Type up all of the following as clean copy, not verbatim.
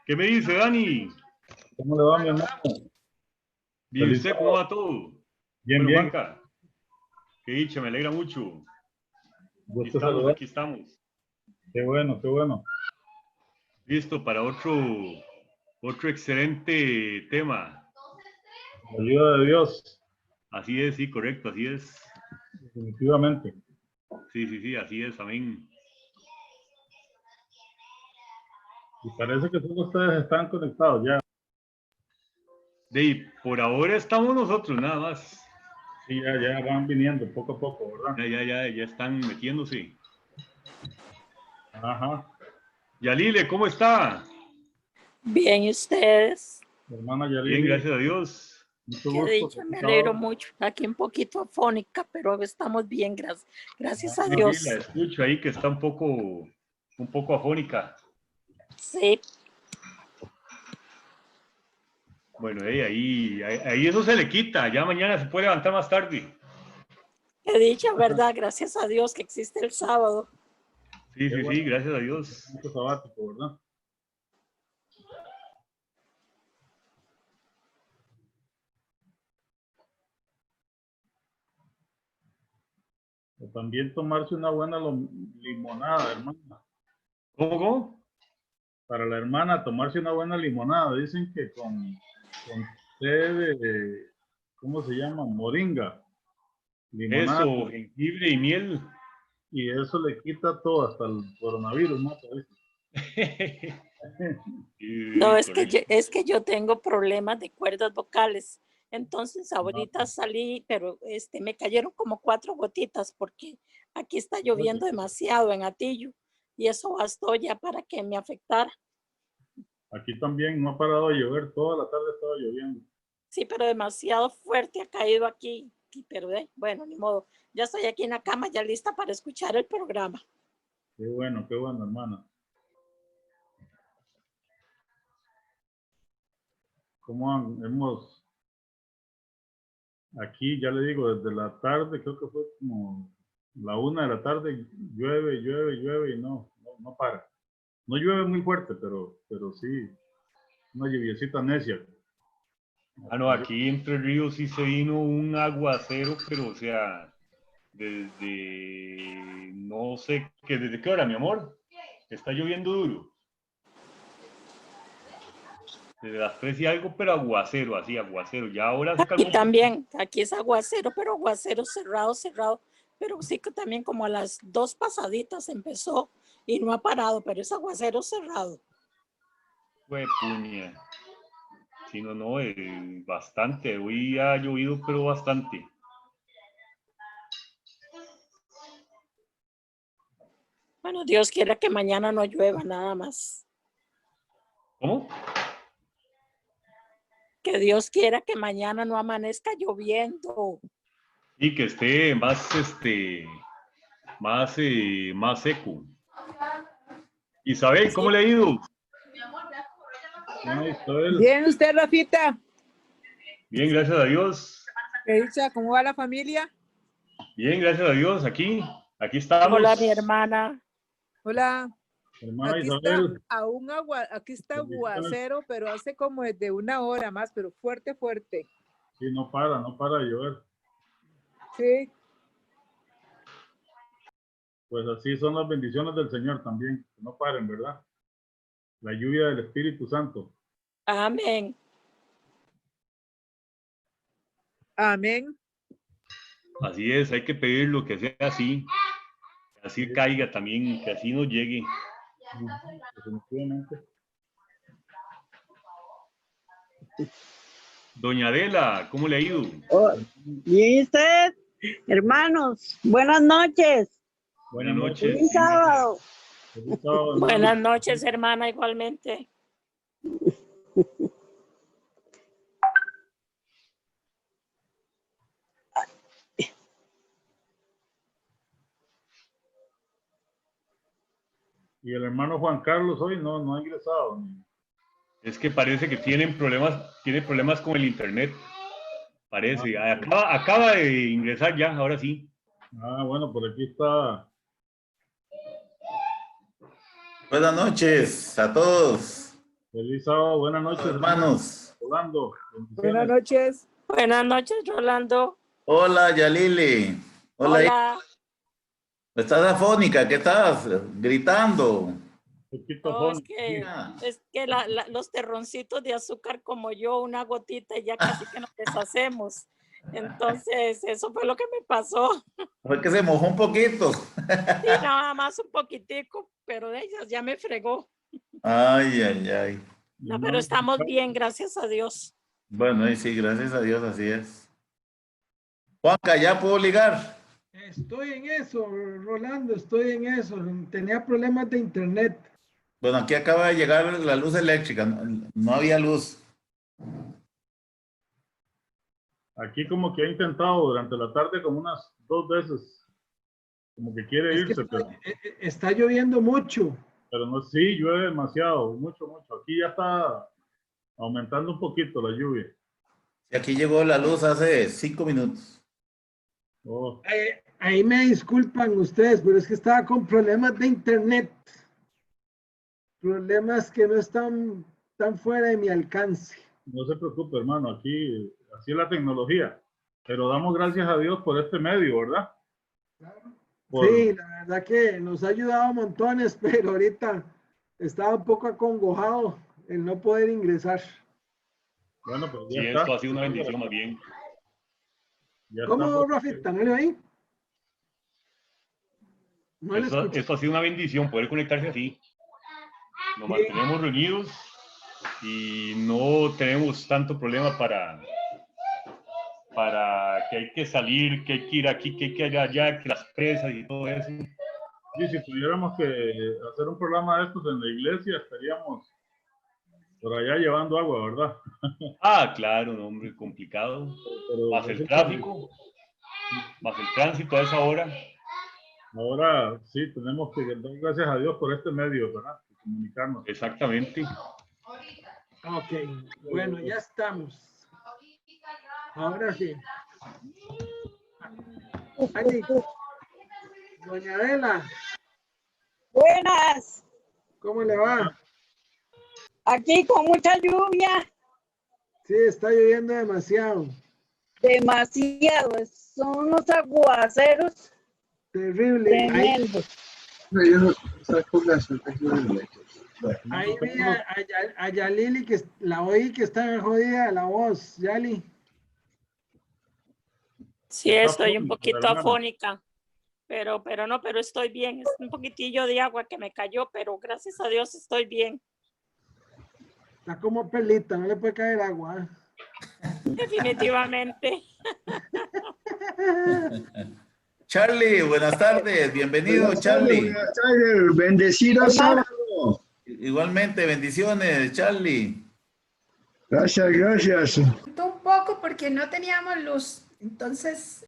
¿Qué me dice, Dani? ¿Cómo le va, mi hermano? Bien, Feliz ¿usted cómo va todo? Bien, Bueno, bien. Juanca, qué dicha, me alegra mucho. Gusto saludar. Aquí estamos. Qué bueno, qué bueno. Listo para otro excelente tema. La ayuda de Dios, Así es, sí, correcto, así es. definitivamente. Sí, así es, amén. Y parece que todos ustedes están conectados ya. Por ahora estamos nosotros, nada más. Sí, ya van viniendo poco a poco, ¿verdad? Ya están metiéndose. Ajá. Yalile, ¿cómo está? Bien, ¿y ustedes? Hermana Bien, Yarili, gracias a Dios. mucho Qué gusto. dicha, me alegro mucho. Aquí un poquito afónica, pero estamos bien, gracias a Sí, Dios. la escucho ahí que está un poco afónica. Sí. Bueno, ahí eso se le quita, ya mañana se puede levantar más tarde. Qué dicha, ¿verdad? Gracias a Dios que existe el sábado. Sí, gracias a Dios. Mucho sabático, ¿verdad? O también tomarse una buena limonada, hermana. ¿Cómo? Para la hermana, tomarse una buena limonada. Dicen que con té de, ¿cómo se llama? Moringa. Limonada. Eso, jengibre y miel. Y eso le quita todo, hasta el coronavirus, ¿no? No, es que yo tengo problemas de cuerdas vocales. Entonces ahorita salí, pero me cayeron como 4 gotitas porque aquí está lloviendo demasiado en Atillo y eso bastó ya para que me afectara. Aquí también no ha parado de llover, toda la tarde estaba lloviendo. Sí, pero demasiado fuerte ha caído aquí, pero bueno, ni modo. Ya estoy aquí en la cama, ya lista para escuchar el programa. Qué bueno, hermana. ¿Cómo hemos, aquí ya le digo, desde la tarde, creo que fue como la 1 de la tarde, llueve y no para. No llueve muy fuerte, pero sí, una lluviecita necia. Ah, no, aquí Entre Ríos sí se vino un aguacero, pero o sea, desde, no sé, ¿desde qué hora, mi amor? Está lloviendo duro. Desde las 3 y algo, pero aguacero, así, aguacero. Ya ahora se calmó. Aquí también, aquí es aguacero, pero aguacero cerrado, cerrado. Pero sí que también como a las 2 pasaditas empezó y no ha parado, pero es aguacero cerrado. Fue puña. Sí, no, bastante. Hoy ha llovido, pero bastante. Bueno, Dios quiera que mañana no llueva nada más. ¿Cómo? Que Dios quiera que mañana no amanezca lloviendo. Y que esté más, más seco. Isabel, ¿cómo le ha ido? Bien, usted, Rafita. Bien, gracias a Dios. ¿Qué dice? ¿Cómo va la familia? Bien, gracias a Dios. Aquí estamos. Hola, mi hermana. Hola. Hermana Aquí Isabel. está, aquí está aguacero, pero hace como desde 1 hora más, pero fuerte, fuerte. Sí, no para de llover. Sí. Pues así son las bendiciones del Señor también, que no paren, ¿verdad? La lluvia del Espíritu Santo. Amén. Amén. Así es, hay que pedirlo que sea así. Que así Sí. caiga también, que así nos llegue. Definitivamente. Doña Adela, ¿cómo le ha ido? Oh, bien, usted, hermanos, buenas noches. Buenas noches. Feliz sábado. Feliz sábado, hermano. Buenas noches, hermana, igualmente. Y el hermano Juan Carlos hoy no ha ingresado. Es que parece que tiene problemas con el internet. Parece. Acaba de ingresar ya, ahora sí. Ah, bueno, por aquí está. Buenas noches a todos, Feliz sábado, buenas noches, hermanos. Rolando. Buenas noches. Buenas noches, Rolando. Hola, Yalili. Hola. Hola. Estás afónica, ¿qué estás? Gritando. No, es que los terroncitos de azúcar como yo, una gotita y ya casi que nos deshacemos. Entonces, eso fue lo que me pasó. Fue que se mojó un poquito. Sí, nada más un poquitico, pero de ellas ya me fregó. Ay. No, pero estamos bien, gracias a Dios. Bueno, y sí, gracias a Dios, así es. Juanca, ¿ya puedo ligar? Estoy en eso, Rolando, estoy en eso. Tenía problemas de internet. Bueno, aquí acaba de llegar la luz eléctrica, no había luz. Aquí como que ha intentado durante la tarde como unas 2 veces. Como que quiere irse, está lloviendo mucho. Pero no, sí, llueve demasiado, mucho. Aquí ya está aumentando un poquito la lluvia. Y aquí llegó la luz hace 5 minutos. Oh. Ahí me disculpan ustedes, pero es que estaba con problemas de internet. Problemas que no están tan fuera de mi alcance. No se preocupe, hermano, aquí así es la tecnología. Pero damos gracias a Dios por este medio, ¿verdad? Claro. Por... Sí, la verdad que nos ha ayudado montones, pero ahorita estaba un poco acongojado el no poder ingresar. Bueno, pues ya sí, está. Esto ha sido una bendición más bien. Ya ¿Cómo, Rafita? ¿No le oí? No le escucho. Esto ha sido una bendición, poder conectarse así. Nos mantenemos reunidos y no tenemos tanto problema para que hay que salir, que hay que ir aquí, que hay que ir allá, que las presas y todo eso. Sí, si tuviéramos que hacer un programa de estos en la iglesia, estaríamos por allá llevando agua, ¿verdad? Ah, claro, no, hombre, complicado. Pero más el tráfico, más el tránsito a esa hora. Ahora sí, tenemos que dar gracias a Dios por este medio, ¿verdad? Comunicarnos. Exactamente. Ok, bueno, ya estamos. Ahora sí. Ay, doña Adela. Buenas. ¿Cómo le va? Aquí con mucha lluvia. Sí, está lloviendo demasiado. Demasiado. Son unos Terrible. tremendos. Ahí, Ahí vi a Yalili, que la oí que está jodida la voz, Yali. Sí, Está estoy un afónica, poquito hermana. afónica, pero no, pero estoy bien. Es un poquitillo de agua que me cayó, pero gracias a Dios estoy bien. Está como pelita, no le puede caer agua. Definitivamente. Charlie, buenas tardes, bienvenido, Buenas tardes, Charlie. buenas tardes. Bendecido sábado. Igualmente, bendiciones, Charlie. Gracias, gracias. Un poco porque no teníamos luz. Entonces.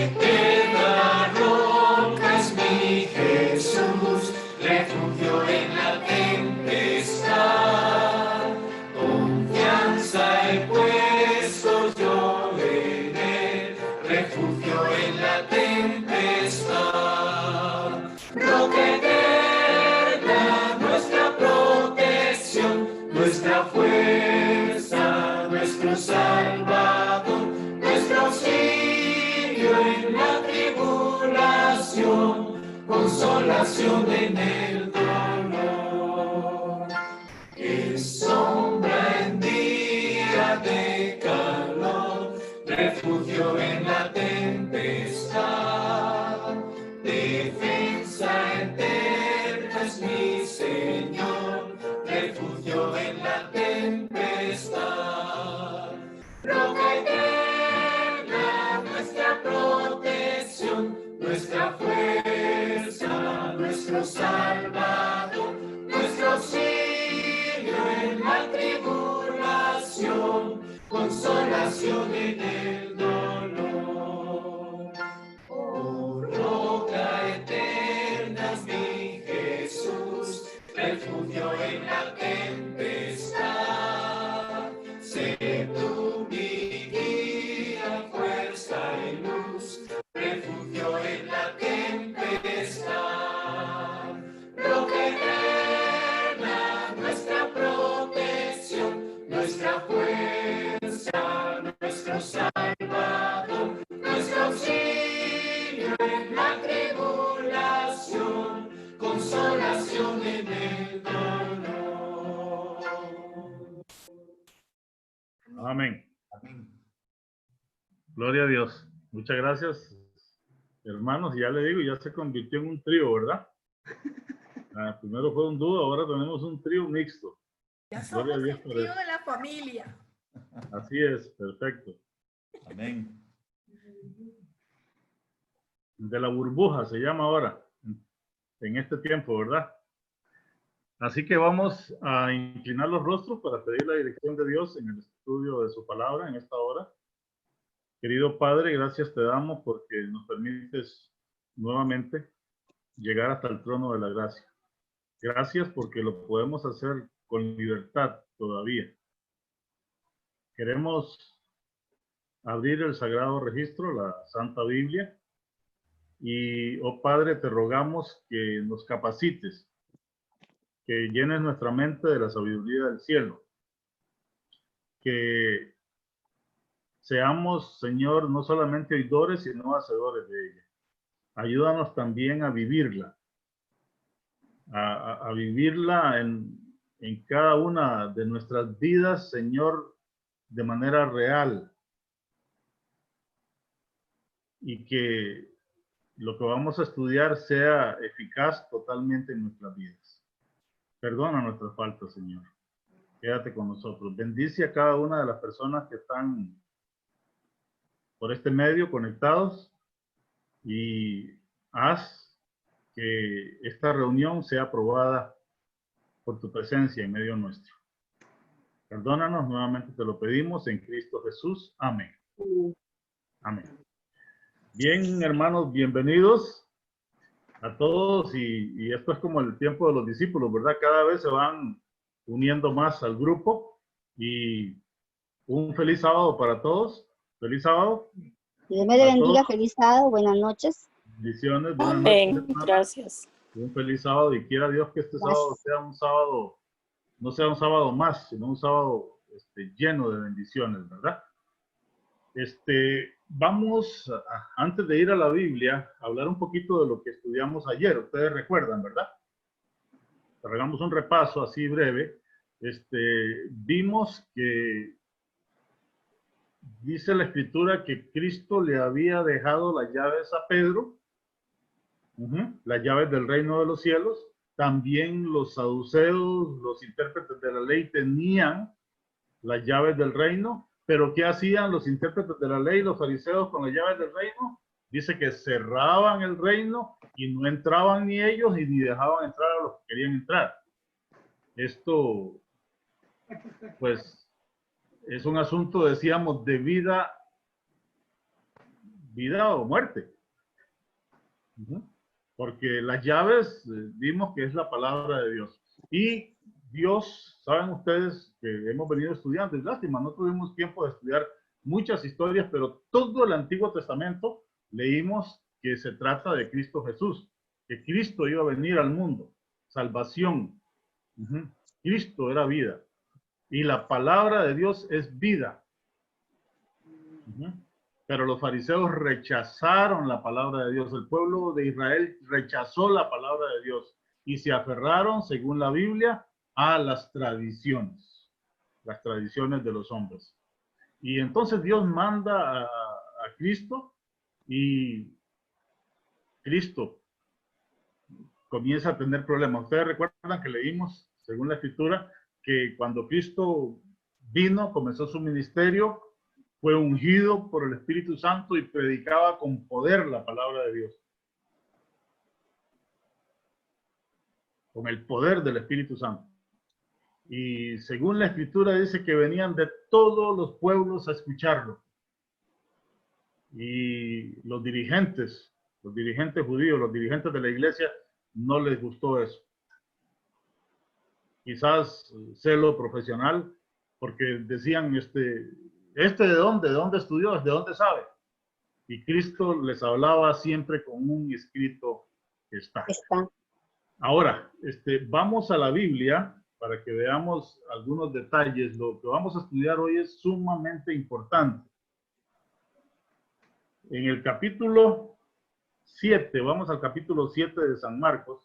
Eterna roca es mi Jesús, refugio en la tempestad. Confianza he puesto yo en él, refugio en la tempestad. Roca eterna, nuestra protección, nuestra fuerza, nuestro Salvador, nuestro auxilio en la tribulación, consolación en el dolor. Es sombra en día de calor, refugio en la tempestad, defensa eterna es mi Señor, refugio en la tempestad. Roca eterna, nuestra protección, nuestra fuerza, nuestro Salvador, nuestro auxilio en la tribulación, consolación en el dolor. Oh, roca eterna es mi Jesús, refugio en la tempestad. Sé tú mi guía, fuerza y luz, refugio en la tempestad. Roca eterna, nuestra protección, nuestra fuerza, nuestro Salvador, nuestro auxilio en la tribulación, consolación en el dolor. Amén. Gloria a Dios. Muchas gracias, hermanos. Ya le digo, ya se convirtió en un trío, ¿verdad? Primero fue un dúo, ahora tenemos un trío mixto. Ya somos el por tío eso. de la familia. Así es, perfecto. Amén. De la burbuja se llama ahora, en este tiempo, ¿verdad? Así que vamos a inclinar los rostros para pedir la dirección de Dios en el estudio de su palabra en esta hora. Querido Padre, gracias te damos porque nos permites nuevamente llegar hasta el trono de la gracia. Gracias porque lo podemos hacer con libertad todavía. Queremos abrir el sagrado registro, la Santa Biblia, y, oh Padre, te rogamos que nos capacites, que llenes nuestra mente de la sabiduría del cielo, que seamos, Señor, no solamente oidores, sino hacedores de ella. Ayúdanos también a vivirla, a vivirla en cada una de nuestras vidas, Señor, de manera real. Y que lo que vamos a estudiar sea eficaz totalmente en nuestras vidas. Perdona nuestras faltas, Señor. Quédate con nosotros. Bendice a cada una de las personas que están por este medio conectados y haz que esta reunión sea aprobada por tu presencia en medio nuestro. Perdónanos, nuevamente te lo pedimos en Cristo Jesús. Amén. Amén. Bien, hermanos, bienvenidos a todos y esto es como el tiempo de los discípulos, ¿verdad? Cada vez se van uniendo más al grupo y un feliz sábado para todos. Feliz sábado. Dios me bendiga, feliz sábado, buenas noches. Bendiciones, buenas Amén. noches. Gracias. Un feliz sábado y quiera Dios que este sábado sea un sábado, no sea un sábado más, sino un sábado lleno de bendiciones, ¿verdad? vamos, antes de ir a la Biblia, a hablar un poquito de lo que estudiamos ayer. Ustedes recuerdan, ¿verdad? Hagamos un repaso así breve. Vimos que dice la Escritura que Cristo le había dejado las llaves a Pedro, las llaves del reino de los cielos. También los saduceos, los intérpretes de la ley, tenían las llaves del reino. Pero ¿qué hacían los intérpretes de la ley, los fariseos, con las llaves del reino? Dice que cerraban el reino y no entraban ni ellos ni dejaban entrar a los que querían entrar. Esto, pues, es un asunto, decíamos, de vida o muerte. Porque las llaves, vimos que es la palabra de Dios. Y Dios, saben ustedes que hemos venido estudiando, es lástima, no tuvimos tiempo de estudiar muchas historias, pero todo el Antiguo Testamento leímos que se trata de Cristo Jesús, que Cristo iba a venir al mundo, salvación. Cristo era vida. Y la palabra de Dios es vida. Pero los fariseos rechazaron la palabra de Dios. El pueblo de Israel rechazó la palabra de Dios y se aferraron, según la Biblia, a las tradiciones de los hombres. Y entonces Dios manda a Cristo y Cristo comienza a tener problemas. Ustedes recuerdan que leímos, según la Escritura, que cuando Cristo vino, comenzó su ministerio, fue ungido por el Espíritu Santo y predicaba con poder la palabra de Dios. Con el poder del Espíritu Santo. Y según la Escritura dice que venían de todos los pueblos a escucharlo. Y los dirigentes judíos, los dirigentes de la iglesia, no les gustó eso. Quizás celo profesional, porque decían, ¿de dónde estudió? ¿De dónde sabe? Y Cristo les hablaba siempre con un escrito que está. Ahora, vamos a la Biblia para que veamos algunos detalles. Lo que vamos a estudiar hoy es sumamente importante. En el capítulo 7, vamos al capítulo 7 de San Marcos.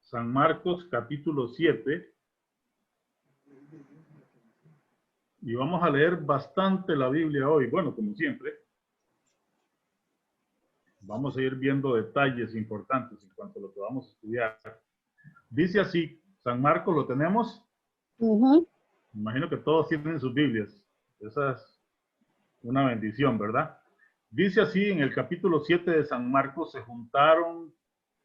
San Marcos, capítulo 7. Y vamos a leer bastante la Biblia hoy. Bueno, como siempre. Vamos a ir viendo detalles importantes en cuanto a lo que vamos a estudiar. Dice así, San Marcos, ¿lo tenemos? Imagino que todos tienen sus Biblias. Esa es una bendición, ¿verdad? Dice así, en el capítulo 7 de San Marcos, se juntaron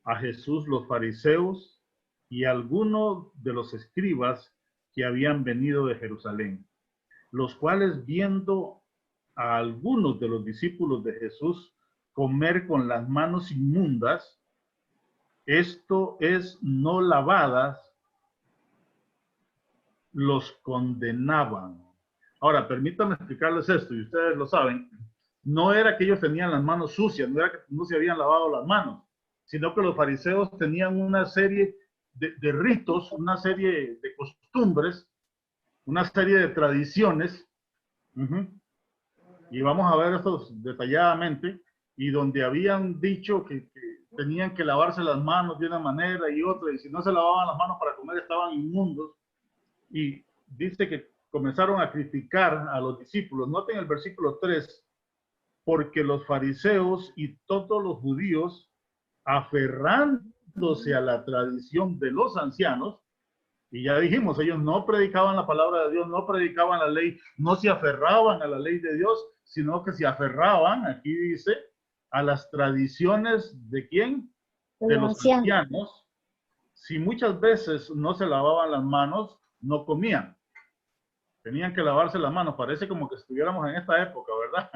a Jesús los fariseos y algunos de los escribas que habían venido de Jerusalén, los cuales, viendo a algunos de los discípulos de Jesús comer con las manos inmundas, esto es, no lavadas, los condenaban. Ahora, permítanme explicarles esto, y ustedes lo saben. No era que ellos tenían las manos sucias, no era que no se habían lavado las manos, sino que los fariseos tenían una serie de ritos, una serie de costumbres, una serie de tradiciones, y vamos a ver esto detalladamente, y donde habían dicho que tenían que lavarse las manos de una manera y otra, y si no se lavaban las manos para comer estaban inmundos, y dice que comenzaron a criticar a los discípulos. Noten el versículo 3, porque los fariseos y todos los judíos, aferrándose a la tradición de los ancianos, y ya dijimos, ellos no predicaban la palabra de Dios, no predicaban la ley, no se aferraban a la ley de Dios, sino que se aferraban, aquí dice, a las tradiciones ¿de quién? De los ancianos. Si muchas veces no se lavaban las manos, no comían. Tenían que lavarse las manos. Parece como que estuviéramos en esta época, ¿verdad?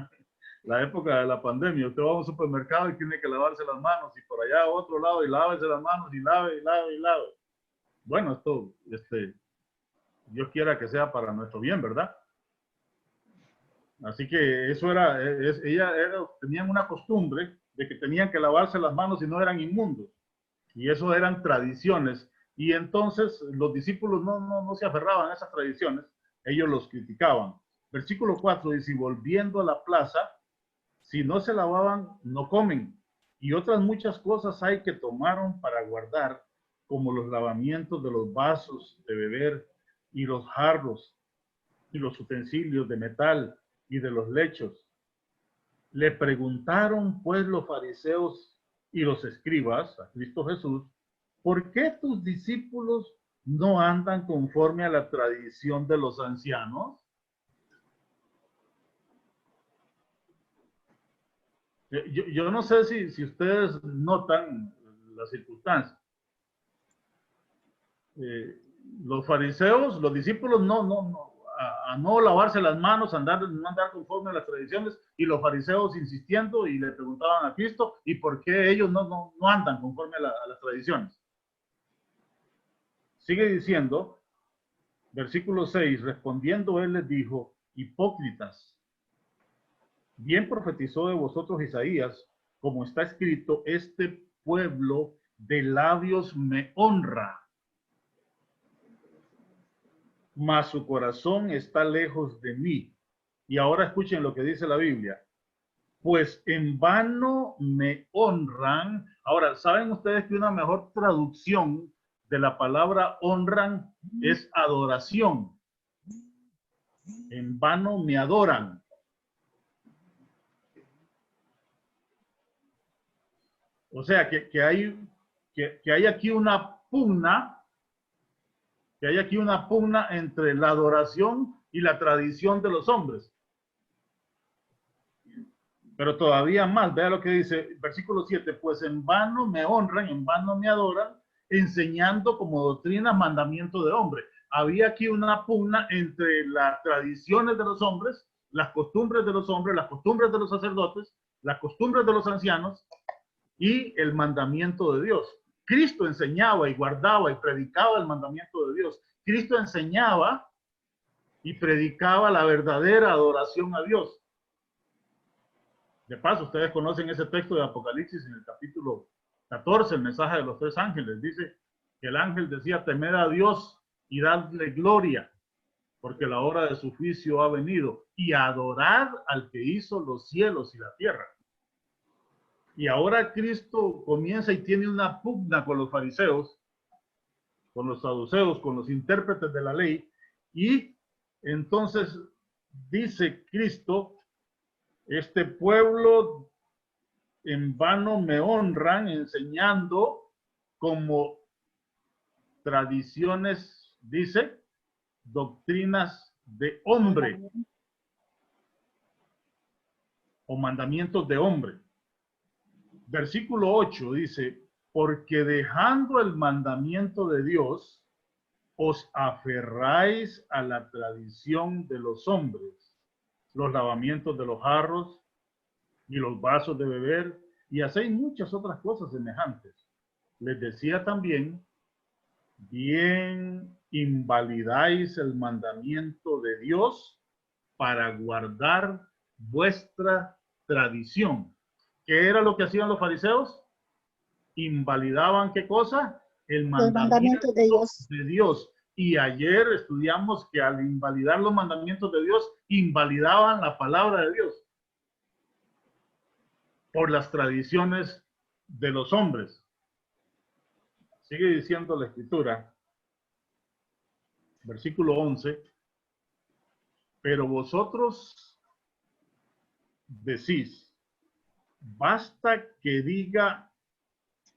La época de la pandemia. Usted va a un supermercado y tiene que lavarse las manos, y por allá a otro lado y lávese las manos, y lave, y lave, y lave. Bueno, esto, Dios quiera que sea para nuestro bien, ¿verdad? Así que eso tenían una costumbre de que tenían que lavarse las manos y no eran inmundos. Y eso eran tradiciones. Y entonces los discípulos no se aferraban a esas tradiciones, ellos los criticaban. Versículo 4 dice, y volviendo a la plaza, si no se lavaban, no comen. Y otras muchas cosas hay que tomaron para guardar, como los lavamientos de los vasos de beber y los jarros y los utensilios de metal y de los lechos. Le preguntaron pues los fariseos y los escribas a Cristo Jesús, ¿por qué tus discípulos no andan conforme a la tradición de los ancianos? Yo no sé si ustedes notan la circunstancia. Los fariseos, los discípulos no lavarse las manos, no andar conforme a las tradiciones, y los fariseos insistiendo y le preguntaban a Cristo, ¿y por qué ellos no andan conforme a las tradiciones? Sigue diciendo, versículo 6, respondiendo él les dijo, hipócritas, bien profetizó de vosotros Isaías, como está escrito, este pueblo de labios me honra, mas su corazón está lejos de mí. Y ahora escuchen lo que dice la Biblia. Pues en vano me honran. Ahora, ¿saben ustedes que una mejor traducción de la palabra honran es adoración? En vano me adoran. O sea, que hay aquí una pugna, entre la adoración y la tradición de los hombres. Pero todavía más, vea lo que dice, versículo 7, pues en vano me honran, en vano me adoran, enseñando como doctrina mandamiento de hombre. Había aquí una pugna entre las tradiciones de los hombres, las costumbres de los hombres, las costumbres de los sacerdotes, las costumbres de los ancianos, y el mandamiento de Dios. Cristo enseñaba y guardaba y predicaba el mandamiento de Dios. Cristo enseñaba y predicaba la verdadera adoración a Dios. De paso, ustedes conocen ese texto de Apocalipsis en el capítulo 14, el mensaje de los 3 ángeles. Dice que el ángel decía, temed a Dios y dadle gloria, porque la hora de su juicio ha venido, y adorad al que hizo los cielos y la tierra. Y ahora Cristo comienza y tiene una pugna con los fariseos, con los saduceos, con los intérpretes de la ley. Y entonces dice Cristo, este pueblo en vano me honran, enseñando como tradiciones, dice, doctrinas de hombre o mandamientos de hombre. Versículo 8 dice, porque dejando el mandamiento de Dios, os aferráis a la tradición de los hombres, los lavamientos de los jarros y los vasos de beber, y hacéis muchas otras cosas semejantes. Les decía también, bien invalidáis el mandamiento de Dios para guardar vuestra tradición. ¿Qué era lo que hacían los fariseos? Invalidaban ¿qué cosa? El mandamiento de Dios. Y ayer estudiamos que al invalidar los mandamientos de Dios, invalidaban la palabra de Dios por las tradiciones de los hombres. Sigue diciendo la Escritura, versículo 11, pero vosotros decís, basta que diga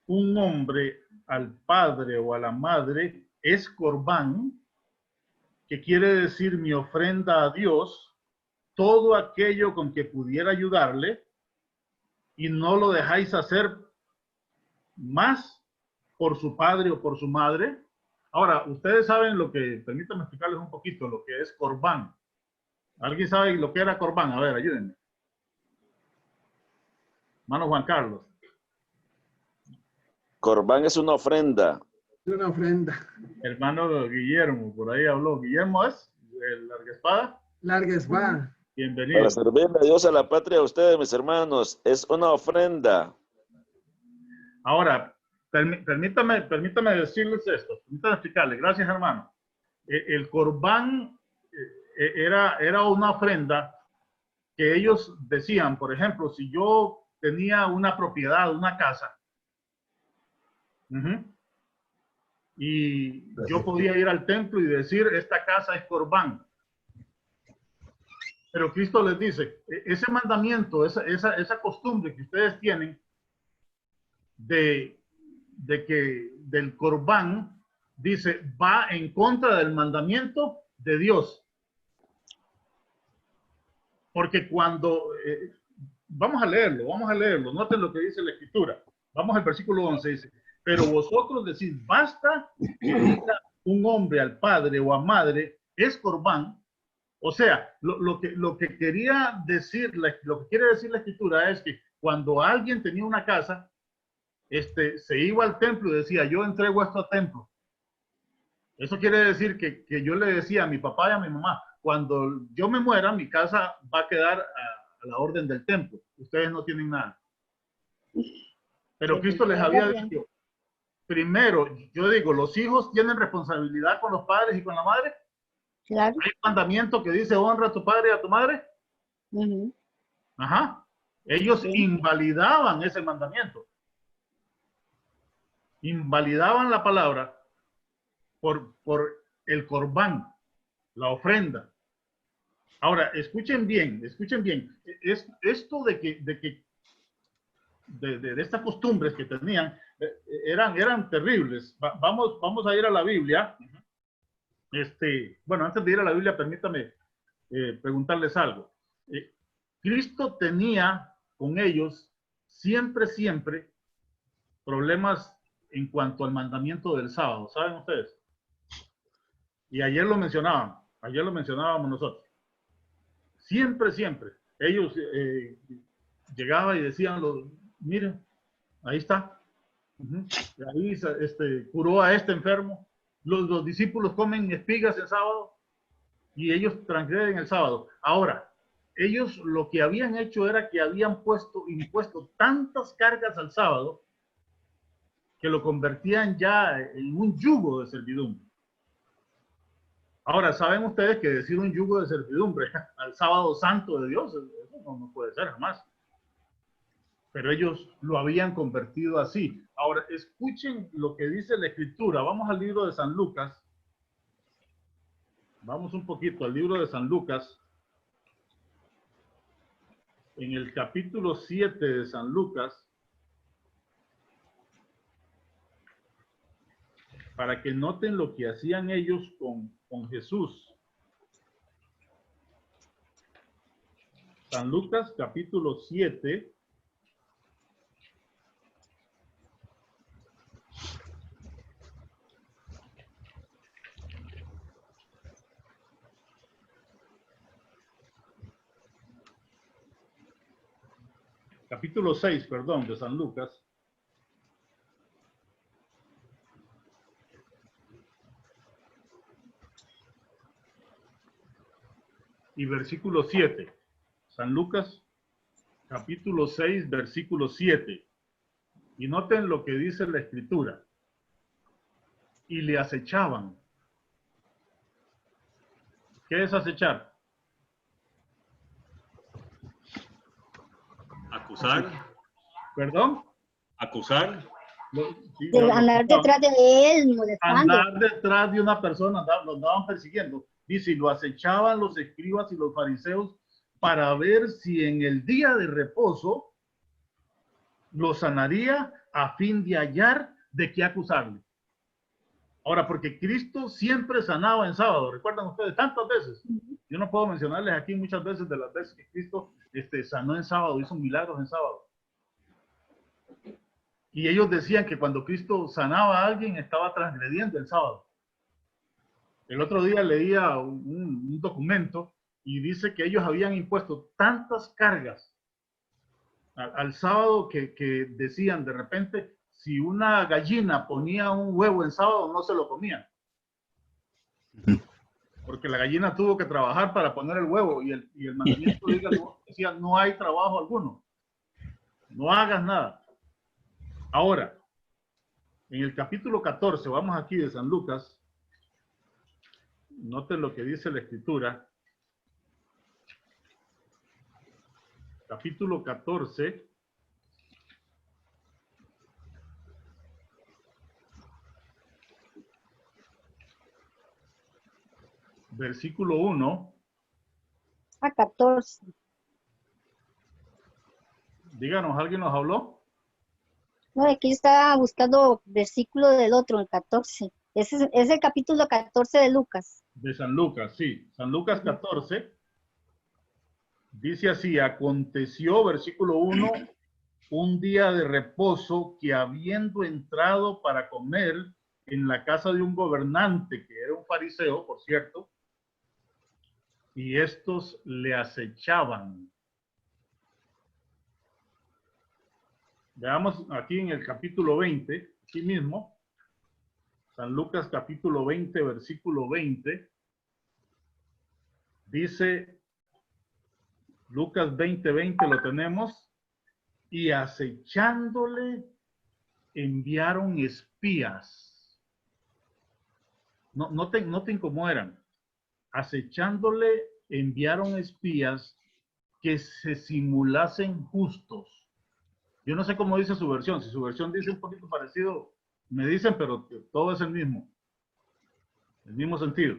un hombre al padre o a la madre, es corbán, que quiere decir mi ofrenda a Dios, todo aquello con que pudiera ayudarle, y no lo dejáis hacer más por su padre o por su madre. Ahora, ustedes saben lo que, permítanme explicarles un poquito lo que es corbán. ¿Alguien sabe lo que era corbán? A ver, ayúdenme. Hermano Juan Carlos. Corbán es una ofrenda. Es una ofrenda. Hermano Guillermo, por ahí habló. ¿Guillermo es? ¿El larga espada? Larga espada. Bienvenido. Para servirle a Dios, a la patria, a ustedes, mis hermanos, es una ofrenda. Ahora, permítame decirles esto, permítame explicarles. Gracias, hermano. El corbán era una ofrenda que ellos decían, por ejemplo, si yo tenía una propiedad, una casa, y yo podía ir al templo y decir, esta casa es corbán. Pero Cristo les dice, ese mandamiento, esa costumbre que ustedes tienen de que del corbán, dice, va en contra del mandamiento de Dios. Porque cuando, vamos a leerlo, noten lo que dice la Escritura. Vamos al versículo 11, dice, pero vosotros decís, basta que diga un hombre al padre o a madre, es corbán. O sea, lo que quería decir, lo que quiere decir la Escritura es que cuando alguien tenía una casa, se iba al templo y decía, yo entrego esto al templo. Eso quiere decir que yo le decía a mi papá y a mi mamá, cuando yo me muera, mi casa va a quedar a la orden del templo. Ustedes no tienen nada. Pero Cristo les había dicho, primero, yo digo, los hijos tienen responsabilidad con los padres y con la madre. Claro. Hay un mandamiento que dice, honra a tu padre y a tu madre. Ajá. Ellos invalidaban ese mandamiento. Invalidaban la palabra por el corbán, la ofrenda. Ahora, escuchen bien. Esto de estas costumbres que tenían, eran terribles. Vamos a ir a la Biblia. Bueno, antes de ir a la Biblia, permítame preguntarles algo. Cristo tenía con ellos siempre problemas en cuanto al mandamiento del sábado, ¿saben ustedes? Y ayer lo mencionábamos nosotros. Siempre. Ellos llegaban y decían, miren, ahí está. Ahí curó a este enfermo. Los discípulos comen espigas el sábado y ellos transgreden el sábado. Ahora, ellos lo que habían hecho era que habían impuesto tantas cargas al sábado que lo convertían ya en un yugo de servidumbre. Ahora, ¿saben ustedes que decir un yugo de servidumbre al sábado santo de Dios, eso no puede ser jamás? Pero ellos lo habían convertido así. Ahora, escuchen lo que dice la Escritura. Vamos al libro de San Lucas. Vamos un poquito al libro de San Lucas. En el capítulo 7 de San Lucas. Para que noten lo que hacían ellos con Jesús. San Lucas, capítulo 7. Capítulo 6, perdón, de San Lucas. Y versículo 7. San Lucas, capítulo 6, versículo 7. Y noten lo que dice la Escritura. Y le acechaban. ¿Qué es acechar? Acusar. ¿Perdón? Acusar. Sí, Andar detrás de él, molestando. Andar detrás de una persona, lo andaban persiguiendo. Dice, y lo acechaban los escribas y los fariseos para ver si en el día de reposo lo sanaría a fin de hallar de qué acusarle. Ahora, porque Cristo siempre sanaba en sábado, ¿recuerdan ustedes? Tantas veces. Yo no puedo mencionarles aquí muchas veces de las veces que Cristo sanó en sábado, hizo milagros en sábado. Y ellos decían que cuando Cristo sanaba a alguien estaba transgrediendo el sábado. El otro día leía un documento y dice que ellos habían impuesto tantas cargas al sábado que decían de repente, si una gallina ponía un huevo en sábado, no se lo comían. Porque la gallina tuvo que trabajar para poner el huevo y el mandamiento decía, no hay trabajo alguno. No hagas nada. Ahora, En el capítulo 14, vamos aquí de San Lucas. Noten lo que dice la Escritura. Capítulo 14. Versículo 1. A 14. Díganos, ¿alguien nos habló? No, aquí estaba buscando versículo del otro, el 14. Ese es el capítulo 14 de Lucas. De San Lucas, sí. San Lucas 14. Dice así, aconteció, versículo 1, un día de reposo que habiendo entrado para comer en la casa de un gobernante, que era un fariseo, por cierto, y estos le acechaban. Veamos aquí en el capítulo 20, aquí mismo, San Lucas capítulo 20, versículo 20, dice, Lucas 20, 20 lo tenemos, y acechándole enviaron espías. Noten cómo eran. Acechándole enviaron espías que se simulasen justos. Yo no sé cómo dice su versión. Si su versión dice un poquito parecido, me dicen, pero todo es el mismo sentido.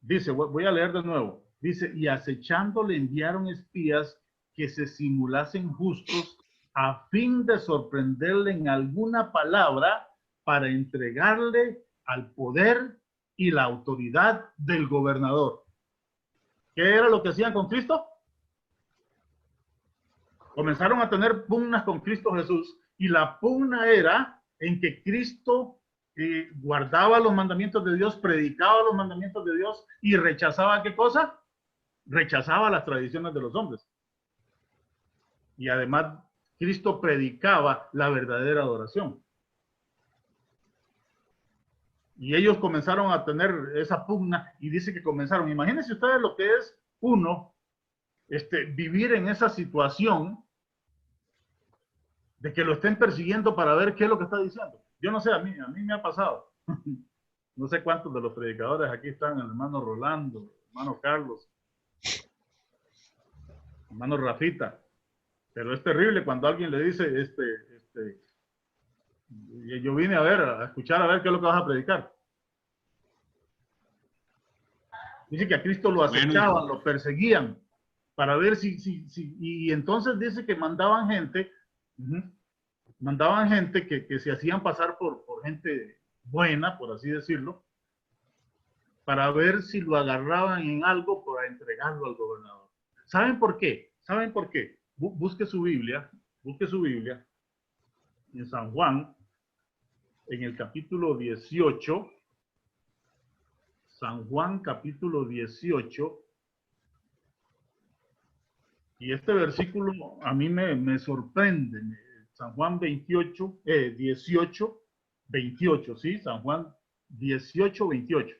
Dice, voy a leer de nuevo. Dice, y acechándole enviaron espías que se simulasen justos a fin de sorprenderle en alguna palabra para entregarle al poder y la autoridad del gobernador. ¿Qué era lo que hacían con Cristo? Comenzaron a tener pugnas con Cristo Jesús, y la pugna era en que Cristo guardaba los mandamientos de Dios, predicaba los mandamientos de Dios y rechazaba ¿qué cosa? Rechazaba las tradiciones de los hombres. Y además Cristo predicaba la verdadera adoración. Y ellos comenzaron a tener esa pugna, y dice que comenzaron. Imagínense ustedes lo que es vivir en esa situación de que lo estén persiguiendo para ver qué es lo que está diciendo. Yo no sé, a mí me ha pasado. No sé cuántos de los predicadores aquí están, el hermano Rolando, el hermano Carlos, el hermano Rafita. Pero es terrible cuando alguien le dice, yo vine a escuchar a ver qué es lo que vas a predicar. Dice que a Cristo lo acechaban, lo perseguían, para ver y entonces dice que mandaban gente que se hacían pasar por gente buena, por así decirlo, para ver si lo agarraban en algo para entregarlo al gobernador. ¿Saben por qué? ¿Saben por qué? Busque su Biblia en San Juan, en el capítulo 18, San Juan capítulo 18, y este versículo a mí me sorprende. San Juan 18, 28, ¿sí? San Juan 18, 28.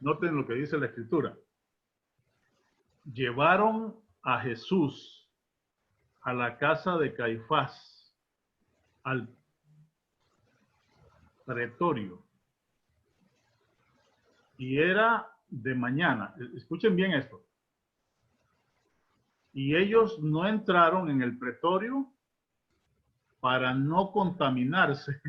Noten lo que dice la Escritura. Llevaron a Jesús a la casa de Caifás, al pretorio. Y era de mañana. Escuchen bien esto. Y ellos no entraron en el pretorio para no contaminarse.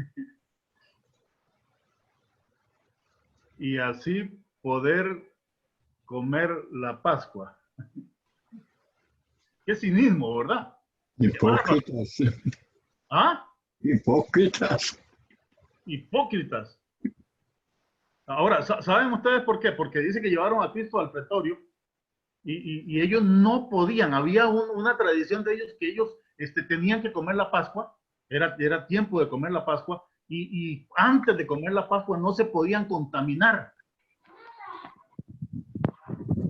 Y así poder comer la Pascua. Qué cinismo, ¿verdad? Hipócritas. ¿Ah? Hipócritas. Hipócritas. Ahora, ¿saben ustedes por qué? Porque dice que llevaron a Cristo al pretorio y ellos no podían. Había una tradición de ellos que ellos tenían que comer la Pascua. Era tiempo de comer la Pascua y antes de comer la Pascua no se podían contaminar.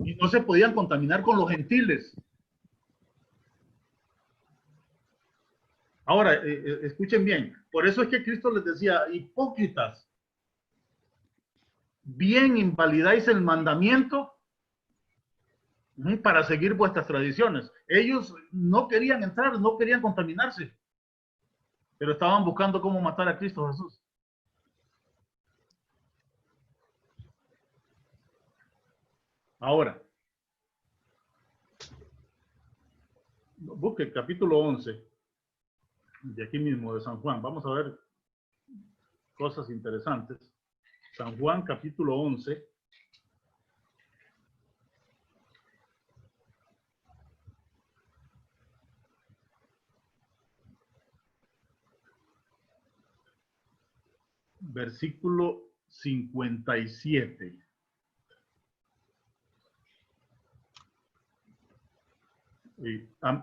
Y no se podían contaminar con los gentiles. Ahora, escuchen bien. Por eso es que Cristo les decía, hipócritas, bien invalidáis el mandamiento para seguir vuestras tradiciones. Ellos no querían entrar, no querían contaminarse, pero estaban buscando cómo matar a Cristo Jesús. Ahora, busque el capítulo 11, de aquí mismo, de San Juan. Vamos a ver cosas interesantes. San Juan, capítulo 11. Versículo 57.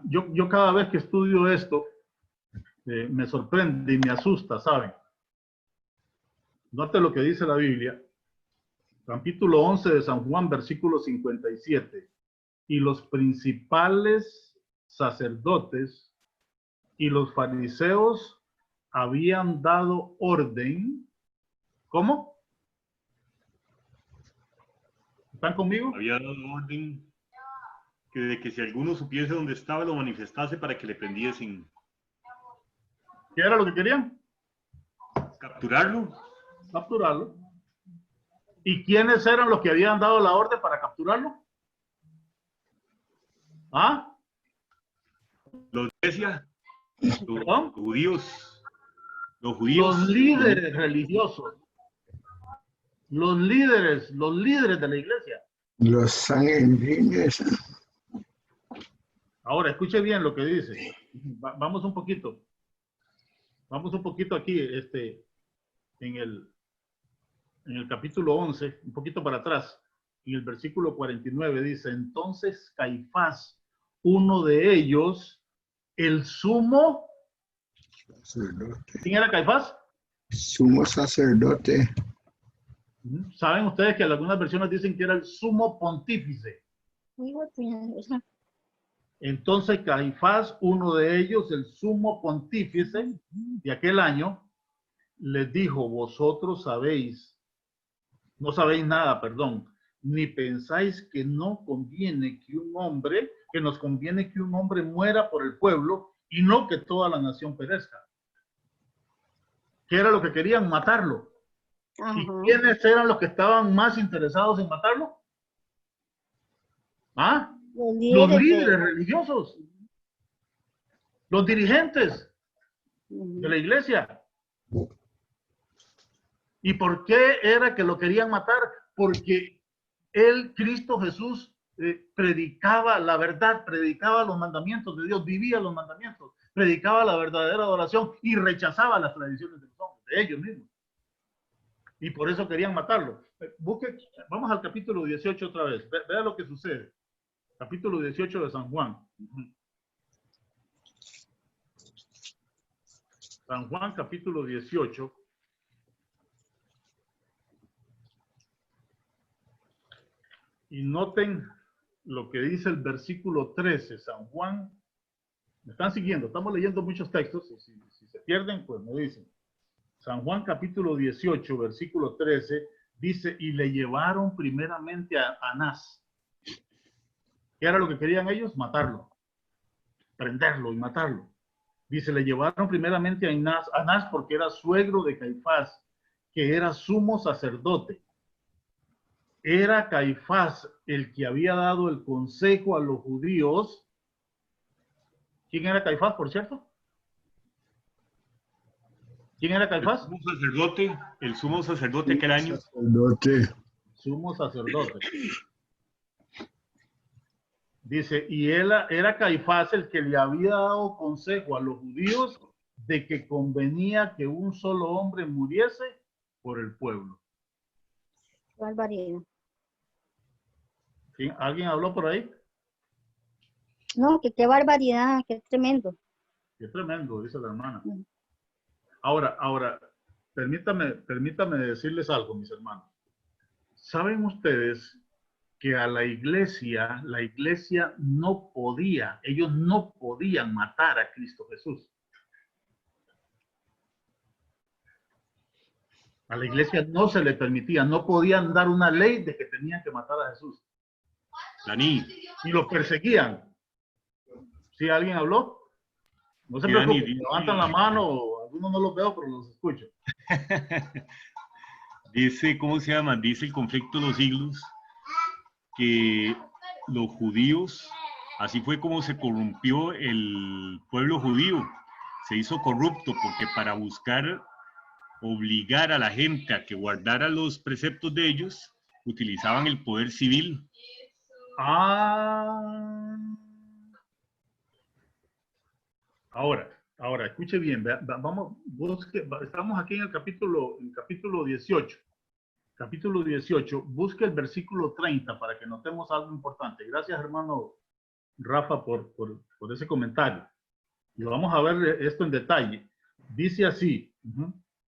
Yo cada vez que estudio esto, me sorprende y me asusta, ¿saben? Note lo que dice la Biblia. Capítulo 11 de San Juan, versículo 57. Y los principales sacerdotes y los fariseos habían dado orden. ¿Cómo? ¿Están conmigo? Había dado orden de que si alguno supiese dónde estaba, lo manifestase para que le prendiesen. ¿Qué era lo que querían? Capturarlo. Capturarlo. ¿Y quiénes eran los que habían dado la orden para capturarlo? ¿Ah? Los iglesia, los judíos. Los líderes religiosos. Los líderes de la iglesia. Los sanguíneos. Ahora, escuche bien lo que dice. Vamos un poquito. Vamos un poquito aquí, en el capítulo 11, un poquito para atrás, en el versículo 49 dice, entonces Caifás, uno de ellos, el sumo sacerdote. ¿Quién era Caifás? Sumo sacerdote. ¿Saben ustedes que algunas versiones dicen que era el sumo pontífice? Entonces Caifás, uno de ellos, el sumo pontífice de aquel año, les dijo, vosotros sabéis, no sabéis nada, perdón, ni pensáis que no conviene que un hombre, que nos conviene que un hombre muera por el pueblo y no que toda la nación perezca. ¿Qué era lo que querían? Matarlo. ¿Y quiénes eran los que estaban más interesados en matarlo? ¿Ah? Los líderes religiosos, los dirigentes de la iglesia. ¿Y por qué era que lo querían matar? Porque él, Cristo Jesús, predicaba la verdad, predicaba los mandamientos de Dios, vivía los mandamientos, predicaba la verdadera adoración y rechazaba las tradiciones de los hombres, de ellos mismos. Y por eso querían matarlo. Vamos al capítulo 18 otra vez, vea lo que sucede. Capítulo 18 de San Juan. San Juan, capítulo 18. Y noten lo que dice el versículo 13. San Juan, me están siguiendo, estamos leyendo muchos textos. Y si se pierden, pues me dicen. San Juan, capítulo 18, versículo 13, dice, y le llevaron primeramente a Anás. ¿Qué era lo que querían ellos? Matarlo, prenderlo y matarlo. Dice, le llevaron primeramente a Anás porque era suegro de Caifás, que era sumo sacerdote. Era Caifás el que había dado el consejo a los judíos. ¿Quién era Caifás, por cierto? ¿Quién era Caifás? El sumo sacerdote aquel año. Sumo sacerdote. Dice, y él era Caifás el que le había dado consejo a los judíos de que convenía que un solo hombre muriese por el pueblo. Barbaridad. ¿Sí? ¿Alguien habló por ahí? No, que qué barbaridad, qué tremendo. Qué tremendo, dice la hermana. Ahora, permítame decirles algo, mis hermanos. ¿Saben ustedes que a la iglesia no podía, ellos no podían matar a Cristo Jesús? A la iglesia no se le permitía, no podían dar una ley de que tenían que matar a Jesús. Dani. Y los perseguían. ¿Sí alguien habló? No se Sí, preocupen, Dani, levantan la mano, algunos no los veo, pero los escucho. Dice, ¿cómo se llama? Dice el conflicto de los siglos que los judíos, así fue como se corrompió el pueblo judío, se hizo corrupto porque para buscar obligar a la gente a que guardara los preceptos de ellos, utilizaban el poder civil. Ahora, escuche bien, vamos, estamos aquí en el capítulo 18. Capítulo 18, busque el versículo 30 para que notemos algo importante. Gracias, hermano Rafa, por ese comentario. Y vamos a ver esto en detalle. Dice así,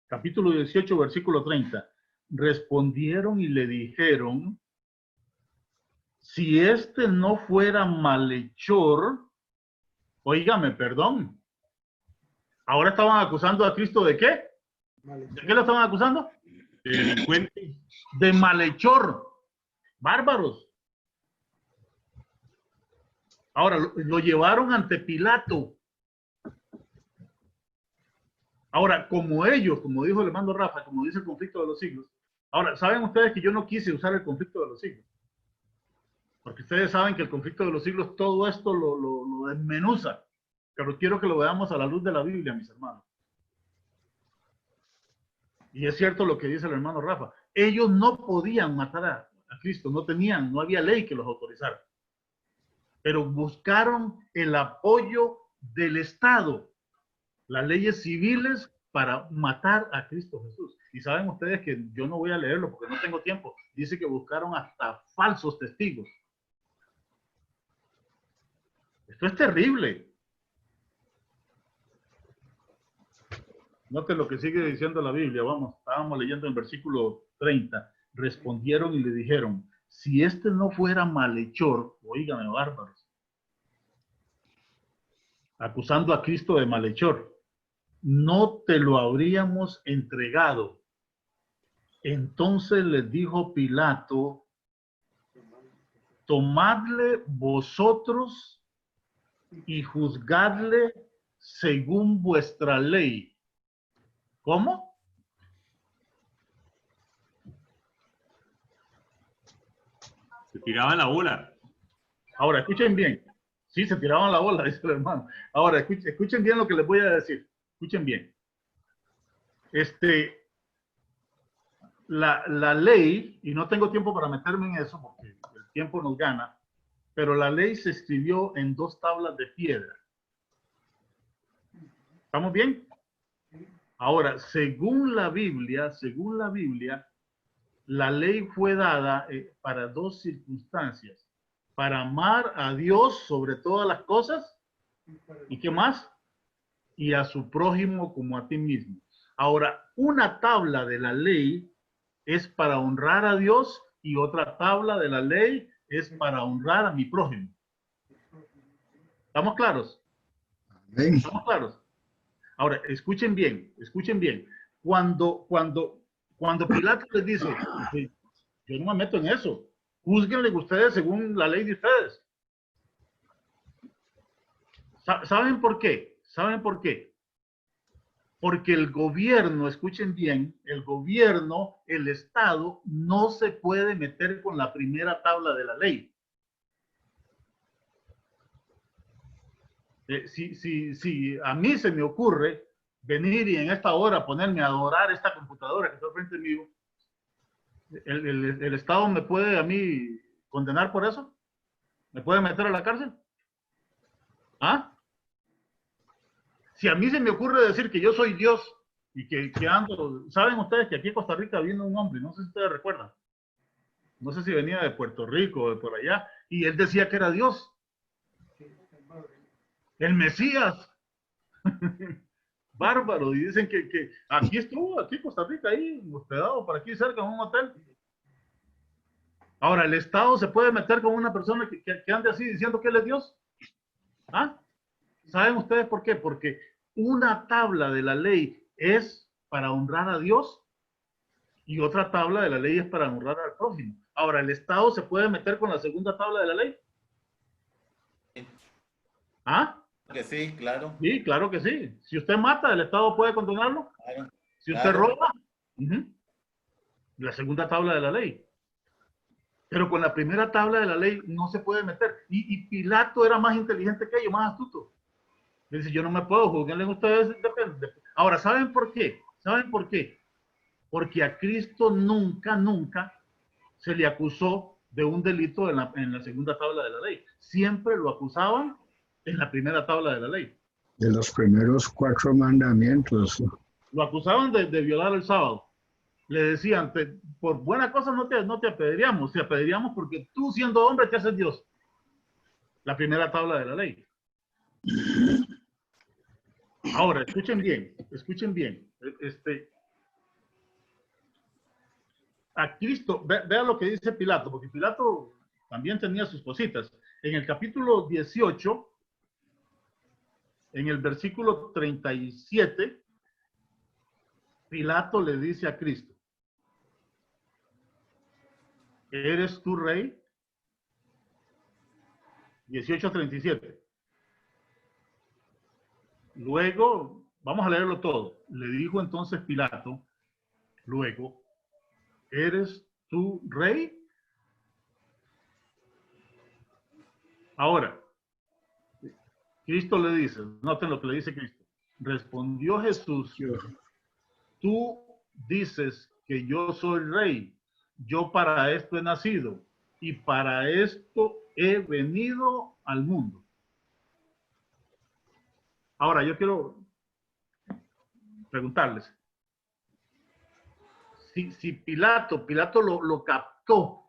capítulo 18, versículo 30. Respondieron y le dijeron, si este no fuera malhechor, óigame, perdón. Ahora estaban acusando a Cristo ¿de qué? ¿De qué lo estaban acusando? De delincuente. De malhechor. Bárbaros. Ahora lo llevaron ante Pilato. Ahora, como ellos, como dijo el hermano Rafa, como dice el conflicto de los siglos. Ahora, ¿saben ustedes que yo no quise usar el conflicto de los siglos? Porque ustedes saben que el conflicto de los siglos, todo esto lo desmenuza. Pero quiero que lo veamos a la luz de la Biblia, mis hermanos. Y es cierto lo que dice el hermano Rafa. Ellos no podían matar a Cristo, no había ley que los autorizara. Pero buscaron el apoyo del Estado, las leyes civiles para matar a Cristo Jesús. Y saben ustedes que yo no voy a leerlo porque no tengo tiempo. Dice que buscaron hasta falsos testigos. Esto es terrible. Noten lo que sigue diciendo la Biblia. Vamos, estábamos leyendo en versículo 30. Respondieron y le dijeron, si este no fuera malhechor, oígame, bárbaros, acusando a Cristo de malhechor, no te lo habríamos entregado. Entonces les dijo Pilato, tomadle vosotros y juzgadle según vuestra ley. ¿Cómo? Se tiraban la bola. Ahora, escuchen bien. Sí, se tiraban la bola, dice el hermano. Ahora, escuchen bien lo que les voy a decir. Escuchen bien. La ley, y no tengo tiempo para meterme en eso porque el tiempo nos gana, pero la ley se escribió en 2 tablas de piedra. ¿Estamos bien? Ahora, según la Biblia, la ley fue dada para 2 circunstancias. Para amar a Dios sobre todas las cosas. ¿Y qué más? Y a su prójimo como a ti mismo. Ahora, una tabla de la ley es para honrar a Dios y otra tabla de la ley es para honrar a mi prójimo. ¿Estamos claros? Amén. ¿Estamos claros? Ahora, escuchen bien, escuchen bien. Cuando Pilato les dice, yo no me meto en eso, júzguenle ustedes según la ley de ustedes. ¿Saben por qué? ¿Saben por qué? Porque el gobierno, escuchen bien, el gobierno, el Estado, no se puede meter con la primera tabla de la ley. Si a mí se me ocurre venir y en esta hora ponerme a adorar esta computadora que está frente mío, ¿el Estado me puede a mí condenar por eso? ¿Me puede meter a la cárcel? ¿Ah? Si a mí se me ocurre decir que yo soy Dios y que ando, saben ustedes que aquí en Costa Rica viene un hombre, no sé si ustedes recuerdan, no sé si venía de Puerto Rico o de por allá, y él decía que era Dios. El Mesías. Bárbaro. Y dicen que aquí estuvo, aquí en Costa Rica, ahí hospedado por aquí cerca en un hotel. Ahora, ¿el Estado se puede meter con una persona que ande así diciendo que él es Dios? ¿Ah? ¿Saben ustedes por qué? Porque una tabla de la ley es para honrar a Dios y otra tabla de la ley es para honrar al prójimo. Ahora, ¿el Estado se puede meter con la segunda tabla de la ley? ¿Ah? Que sí, claro. Sí, claro que sí. Si usted mata, ¿el Estado puede condenarlo? Claro, Si usted claro. roba, la segunda tabla de la ley. Pero con la primera tabla de la ley no se puede meter. Y Pilato era más inteligente que ellos, más astuto. Le dice, yo no me puedo juzgar en ustedes. Ahora, ¿saben por qué? ¿Saben por qué? Porque a Cristo nunca, nunca se le acusó de un delito en la segunda tabla de la ley. Siempre lo acusaban en la primera tabla de la ley. De los primeros 4 mandamientos. Lo acusaban de violar el sábado. Le decían, por buena cosa no te apedreamos, te apedreamos porque tú siendo hombre te haces Dios. La primera tabla de la ley. Ahora, escuchen bien, escuchen bien. A Cristo, vea lo que dice Pilato, porque Pilato también tenía sus cositas. En el capítulo 18, en el versículo 37, Pilato le dice a Cristo, ¿eres tú rey? 18:37. Luego, vamos a leerlo todo. Le dijo entonces Pilato, luego, ¿eres tú rey? Ahora, Cristo le dice, noten lo que le dice Cristo. Respondió Jesús, tú dices que yo soy rey, yo para esto he nacido y para esto he venido al mundo. Ahora, yo quiero preguntarles, si Pilato lo captó,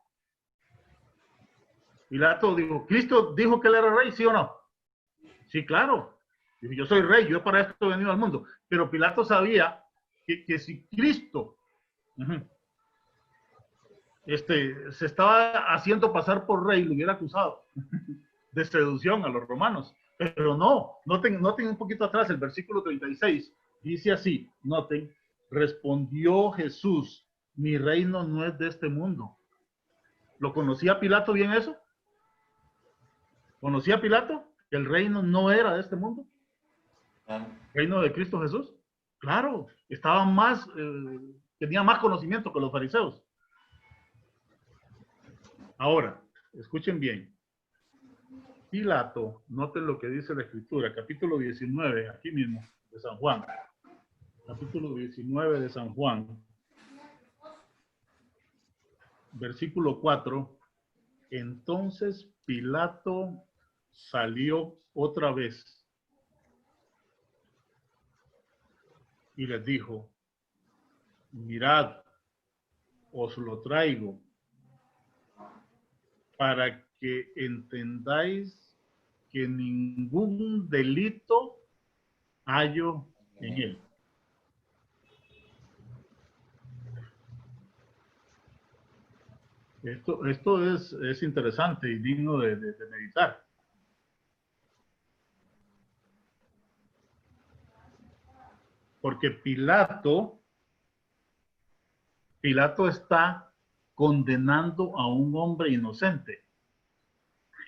Pilato dijo, ¿Cristo dijo que él era rey, sí o no? Sí, claro. Dijo, yo soy rey, yo para esto he venido al mundo. Pero Pilato sabía que si Cristo se estaba haciendo pasar por rey, lo hubiera acusado de seducción a los romanos. Pero no, noten un poquito atrás, el versículo 36, dice así, noten, respondió Jesús, mi reino no es de este mundo. ¿Lo conocía Pilato bien eso? ¿Conocía Pilato que el reino no era de este mundo? ¿El reino de Cristo Jesús? Claro, estaba tenía más conocimiento que los fariseos. Ahora, escuchen bien. Pilato, noten lo que dice la Escritura, capítulo 19, aquí mismo, de San Juan. Capítulo 19 de San Juan. Versículo 4. Entonces Pilato salió otra vez y les dijo, mirad, os lo traigo para que entendáis que ningún delito hallo en él. Esto es interesante y digno de meditar. Porque Pilato está condenando a un hombre inocente.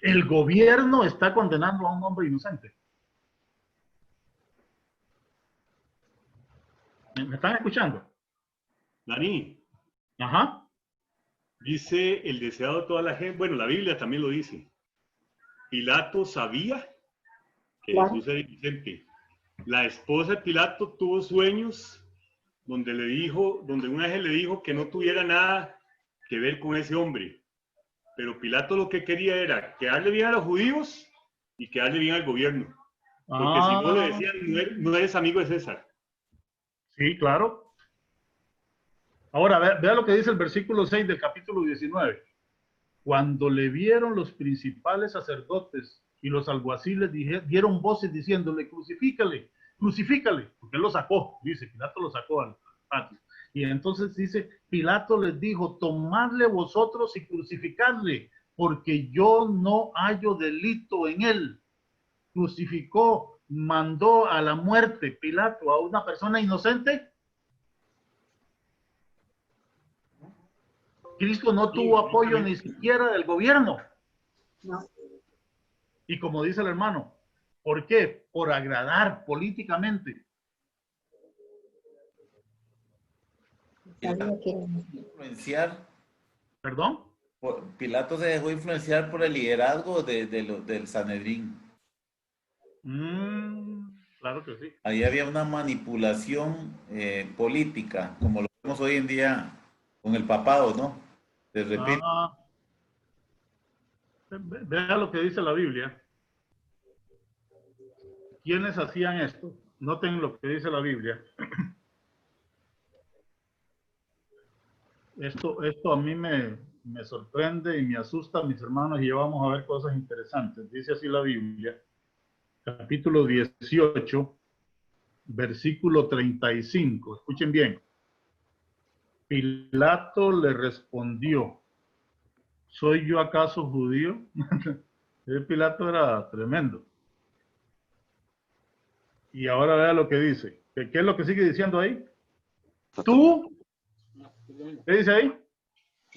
El gobierno está condenando a un hombre inocente. ¿Me están escuchando? Dani. Ajá. Dice el deseado de toda la gente, bueno, la Biblia también lo dice. Pilato sabía que Jesús era inocente. La esposa de Pilato tuvo sueños donde un ángel le dijo que no tuviera nada que ver con ese hombre. Pero Pilato lo que quería era quedarle bien a los judíos y quedarle bien al gobierno. Porque si no le decían, no eres amigo de César. Sí, claro. Ahora, vea lo que dice el versículo 6 del capítulo 19. Cuando le vieron los principales sacerdotes y los alguaciles dieron voces diciéndole, crucifícale, crucifícale, porque él lo sacó, dice, Pilato lo sacó al patio. Y entonces dice, Pilato les dijo, tomadle vosotros y crucificadle, porque yo no hallo delito en él. Crucificó, mandó a la muerte Pilato a una persona inocente. Cristo no tuvo apoyo ni siquiera del gobierno. No. Y como dice el hermano, ¿por qué? Por agradar políticamente. Influenciar. ¿Perdón? Pilato se dejó influenciar por el liderazgo del Sanedrín. Claro que sí. Ahí había una manipulación política, como lo vemos hoy en día con el papado, ¿no? Te repito. Vea lo que dice la Biblia. ¿Quiénes hacían esto? Noten lo que dice la Biblia. Esto a mí me sorprende y me asusta, mis hermanos, y ya vamos a ver cosas interesantes. Dice así la Biblia, capítulo 18, versículo 35. Escuchen bien. Pilato le respondió, ¿soy yo acaso judío? El Pilato era tremendo. Y ahora vea lo que dice. ¿Qué es lo que sigue diciendo ahí? Tú, ¿qué dice ahí?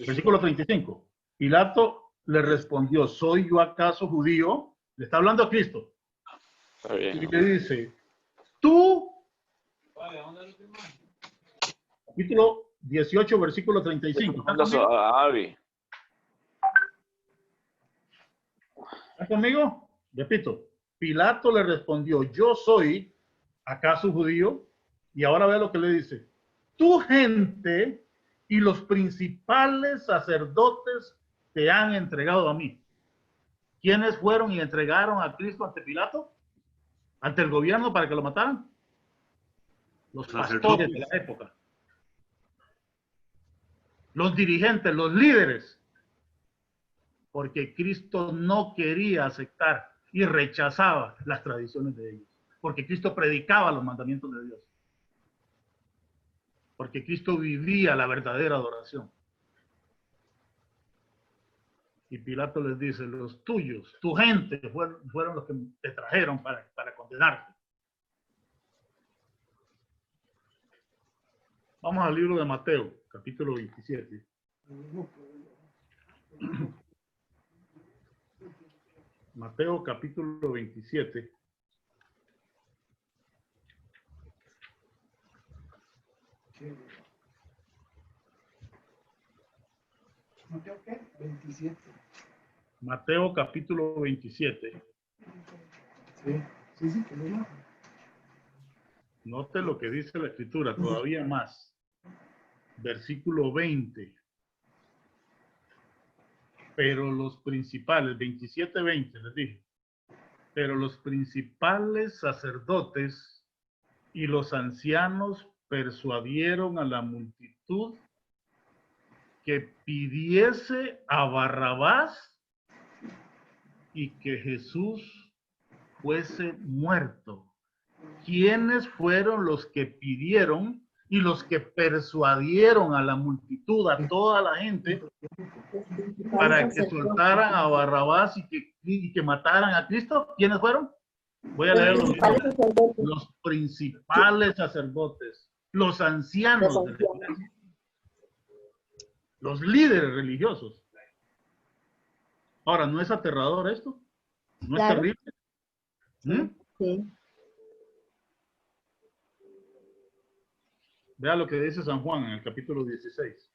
Versículo 35. Pilato le respondió, ¿soy yo acaso judío? Le está hablando a Cristo. Y le dice, tú, capítulo 18, versículo 35. ¿Está conmigo? Repito. Pilato le respondió, yo soy acaso judío. Y ahora ve lo que le dice. Tu gente y los principales sacerdotes te han entregado a mí. ¿Quiénes fueron y entregaron a Cristo ante Pilato? ¿Ante el gobierno para que lo mataran? Los pastores de la época. Los dirigentes, los líderes. Porque Cristo no quería aceptar y rechazaba las tradiciones de ellos. Porque Cristo predicaba los mandamientos de Dios. Porque Cristo vivía la verdadera adoración. Y Pilato les dice, los tuyos, tu gente, fueron los que te trajeron para condenarte. Vamos al libro de Mateo, capítulo 27. Mateo, capítulo 27. ¿Mateo qué? 27. Mateo capítulo 27. Sí, que no. Note lo que dice la escritura, todavía más. Versículo 20. Pero los principales, 27-20 les dije. Pero los principales sacerdotes y los ancianos persuadieron a la multitud que pidiese a Barrabás y que Jesús fuese muerto. ¿Quiénes fueron los que pidieron y los que persuadieron a la multitud, a toda la gente, para que soltaran a Barrabás y que mataran a Cristo? ¿Quiénes fueron? Voy a leerlo. Los principales sacerdotes, los ancianos de la iglesia, los líderes religiosos. Ahora, ¿no es aterrador esto? ¿No es terrible? Sí. Vea lo que dice San Juan en el capítulo 16.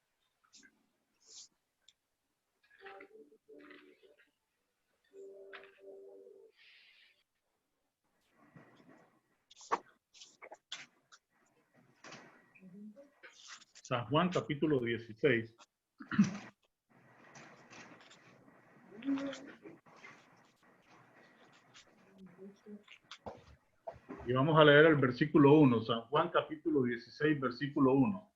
San Juan capítulo 16. Y vamos a leer el versículo 1. San Juan capítulo 16, versículo 1.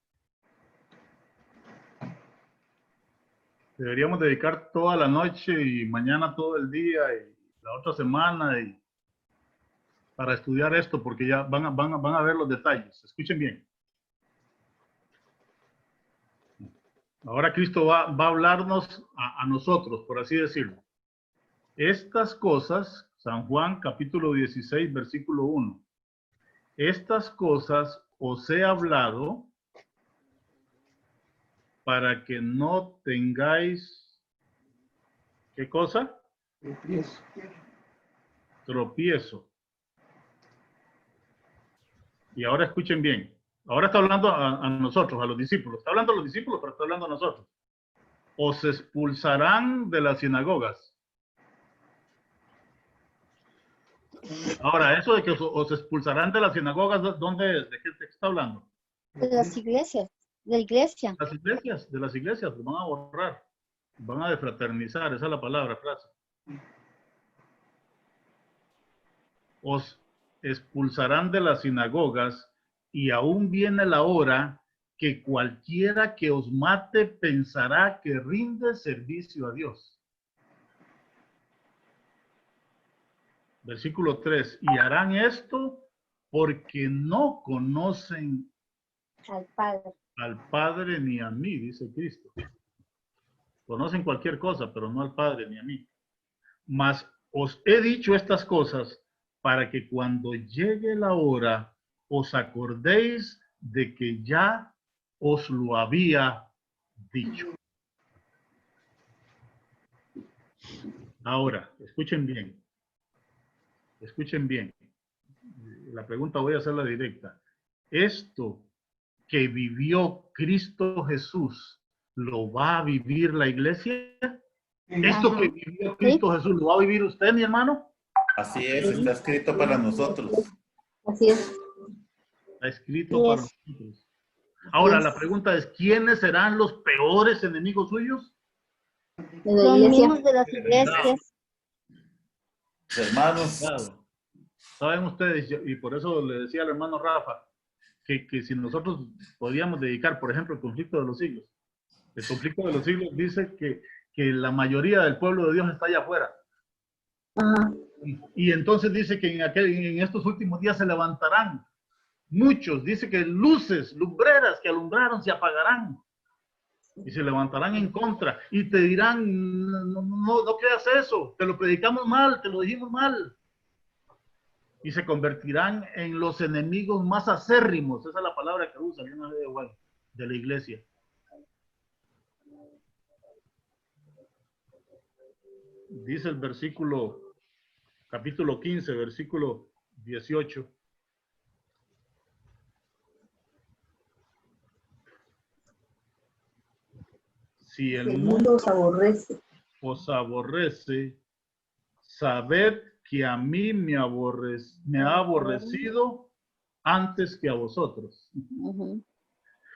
Deberíamos dedicar toda la noche y mañana todo el día y la otra semana para estudiar esto, porque ya van a ver los detalles. Escuchen bien. Ahora Cristo va a hablarnos a nosotros, por así decirlo. Estas cosas, San Juan capítulo 16, versículo 1. Estas cosas os he hablado para que no tengáis, ¿qué cosa? Tropiezo. Y ahora escuchen bien. Ahora está hablando a nosotros, a los discípulos. Está hablando a los discípulos, pero está hablando a nosotros. Os expulsarán de las sinagogas. Ahora, eso de que os expulsarán de las sinagogas, ¿dónde es? ¿De qué está hablando? De las iglesias, de la iglesia. De las iglesias, los van a borrar. Van a defraternizar, esa es la palabra, frase. Os expulsarán de las sinagogas y aún viene la hora que cualquiera que os mate pensará que rinde servicio a Dios. Versículo 3. Y harán esto porque no conocen al Padre ni a mí, dice Cristo. Conocen cualquier cosa, pero no al Padre ni a mí. Mas os he dicho estas cosas para que cuando llegue la hora os acordéis de que ya os lo había dicho. Ahora, escuchen bien. Escuchen bien. La pregunta voy a hacerla directa. ¿Esto que vivió Cristo Jesús lo va a vivir la iglesia? ¿Esto que vivió Cristo Jesús lo va a vivir usted, mi hermano? Así es, está escrito para nosotros. Así es. Está escrito para nosotros. Ahora, la pregunta es, ¿quiénes serán los peores enemigos suyos? Los mismos de las iglesias. Hermanos. Claro. Saben ustedes, y por eso le decía al hermano Rafa, que si nosotros podíamos dedicar, por ejemplo, el conflicto de los siglos. El conflicto de los siglos dice que la mayoría del pueblo de Dios está allá afuera. Ajá. Y entonces dice que en estos últimos días se levantarán muchos, dice que luces, lumbreras que alumbraron se apagarán y se levantarán en contra y te dirán, no creas eso, te lo predicamos mal, te lo dijimos mal. Y se convertirán en los enemigos más acérrimos, esa es la palabra que usa de la iglesia. Dice el versículo, capítulo 15, versículo 18. Si el mundo os aborrece, sabed que a mí me ha aborrecido antes que a vosotros.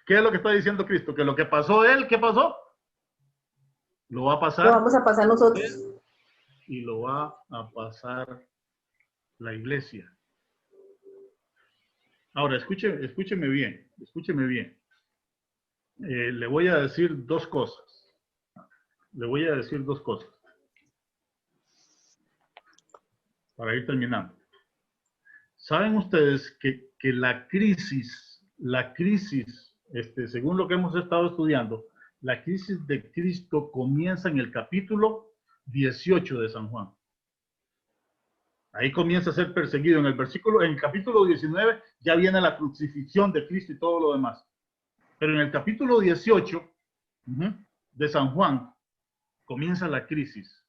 ¿Qué es lo que está diciendo Cristo? Que lo que pasó él, ¿qué pasó? Lo va a pasar. Lo vamos a pasar nosotros. Y lo va a pasar la iglesia. Ahora, escúcheme bien, escúcheme bien. Le voy a decir dos cosas. Para ir terminando. ¿Saben ustedes que la crisis, según lo que hemos estado estudiando, la crisis de Cristo comienza en el capítulo 18 de San Juan? Ahí comienza a ser perseguido. En el capítulo 19 ya viene la crucifixión de Cristo y todo lo demás. Pero en el capítulo 18 de San Juan comienza la crisis.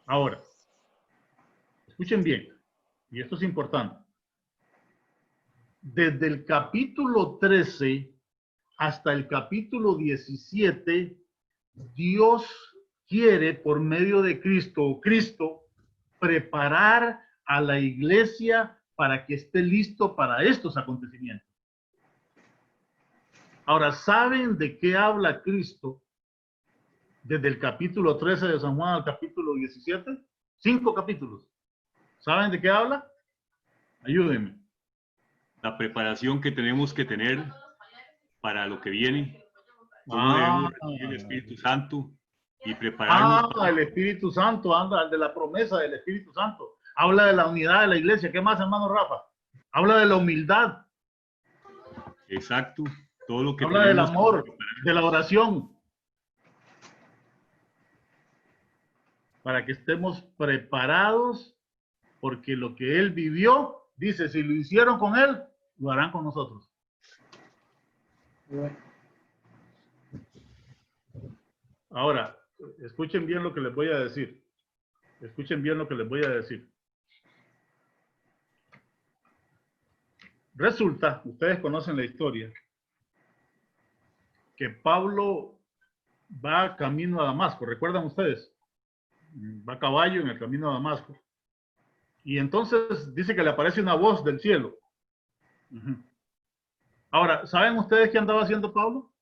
Ahora, escuchen bien, y esto es importante. Desde el capítulo 13 hasta el capítulo 17, Dios quiere, por medio de Cristo, preparar a la iglesia para que esté listo para estos acontecimientos. Ahora, ¿saben de qué habla Cristo desde el capítulo 13 de San Juan al capítulo 17? 5 capítulos. ¿Saben de qué habla? Ayúdenme. La preparación que tenemos que tener para lo que viene. ¿Cómo debemos recibir el Espíritu Santo y prepararnos? El Espíritu Santo, anda, de la promesa del Espíritu Santo. Habla de la unidad de la iglesia. ¿Qué más, hermano Rafa? Habla de la humildad. Exacto. Todo lo que habla del amor, de la oración. Para que estemos preparados, porque lo que él vivió, dice, si lo hicieron con él, lo harán con nosotros. Ahora, escuchen bien lo que les voy a decir. Escuchen bien lo que les voy a decir. Resulta, ustedes conocen la historia, que Pablo va camino a Damasco. ¿Recuerdan ustedes? Va a caballo en el camino a Damasco. Y entonces dice que le aparece una voz del cielo. Ahora, ¿saben ustedes qué andaba haciendo Pablo?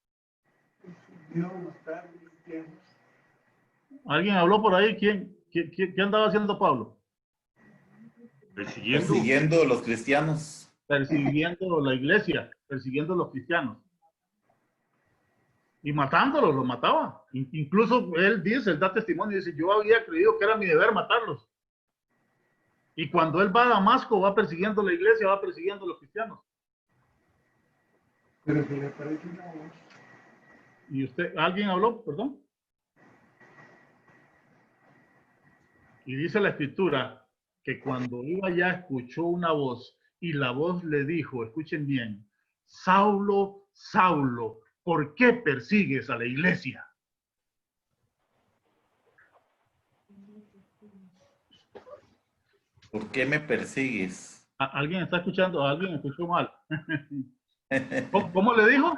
¿Alguien habló por ahí? ¿Qué andaba haciendo Pablo? Persiguiendo a los cristianos. Persiguiendo la iglesia, persiguiendo a los cristianos. Y matándolos, los mataba. Incluso él da testimonio, dice, yo había creído que era mi deber matarlos. Y cuando él va a Damasco, va persiguiendo la iglesia, va persiguiendo a los cristianos. Pero que le parece una voz. ¿Y usted, alguien habló? Perdón. Y dice la escritura que cuando iba allá escuchó una voz y la voz le dijo, escuchen bien, Saulo, Saulo, ¿por qué persigues a la iglesia? ¿Por qué me persigues? ¿Alguien está escuchando? ¿Alguien escuchó mal? ¿Cómo le dijo?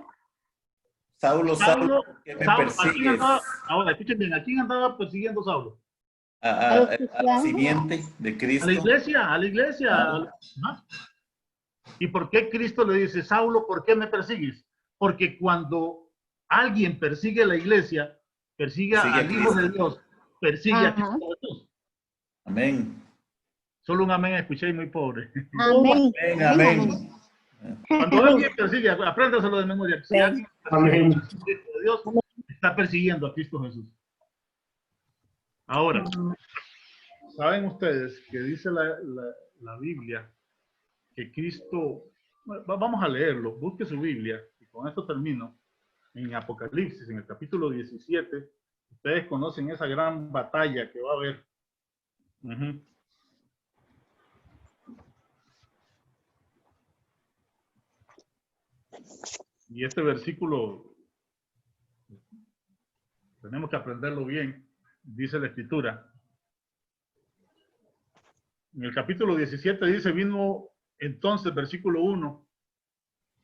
Saulo, Saulo, ¿por qué me persigues? Ahora, escuchen bien, ¿a quién andaba persiguiendo Saulo? A la simiente de Cristo. A la iglesia. ¿No? ¿Y por qué Cristo le dice, Saulo, ¿por qué me persigues? Porque cuando alguien persigue a la iglesia, persigue al Hijo de Dios, persigue a Cristo Jesús. Amén. Solo un amén escuché y muy pobre. Amén. Amén. Cuando alguien persigue, apréndaselo de memoria. Si alguien persigue a Cristo de Dios, está persiguiendo a Cristo Jesús. Ahora, ¿saben ustedes que dice la Biblia que Cristo, vamos a leerlo, busque su Biblia, y con esto termino, en Apocalipsis, en el capítulo 17, ustedes conocen esa gran batalla que va a haber. Y este versículo, tenemos que aprenderlo bien, dice la Escritura. En el capítulo 17 dice, vino entonces, versículo 1,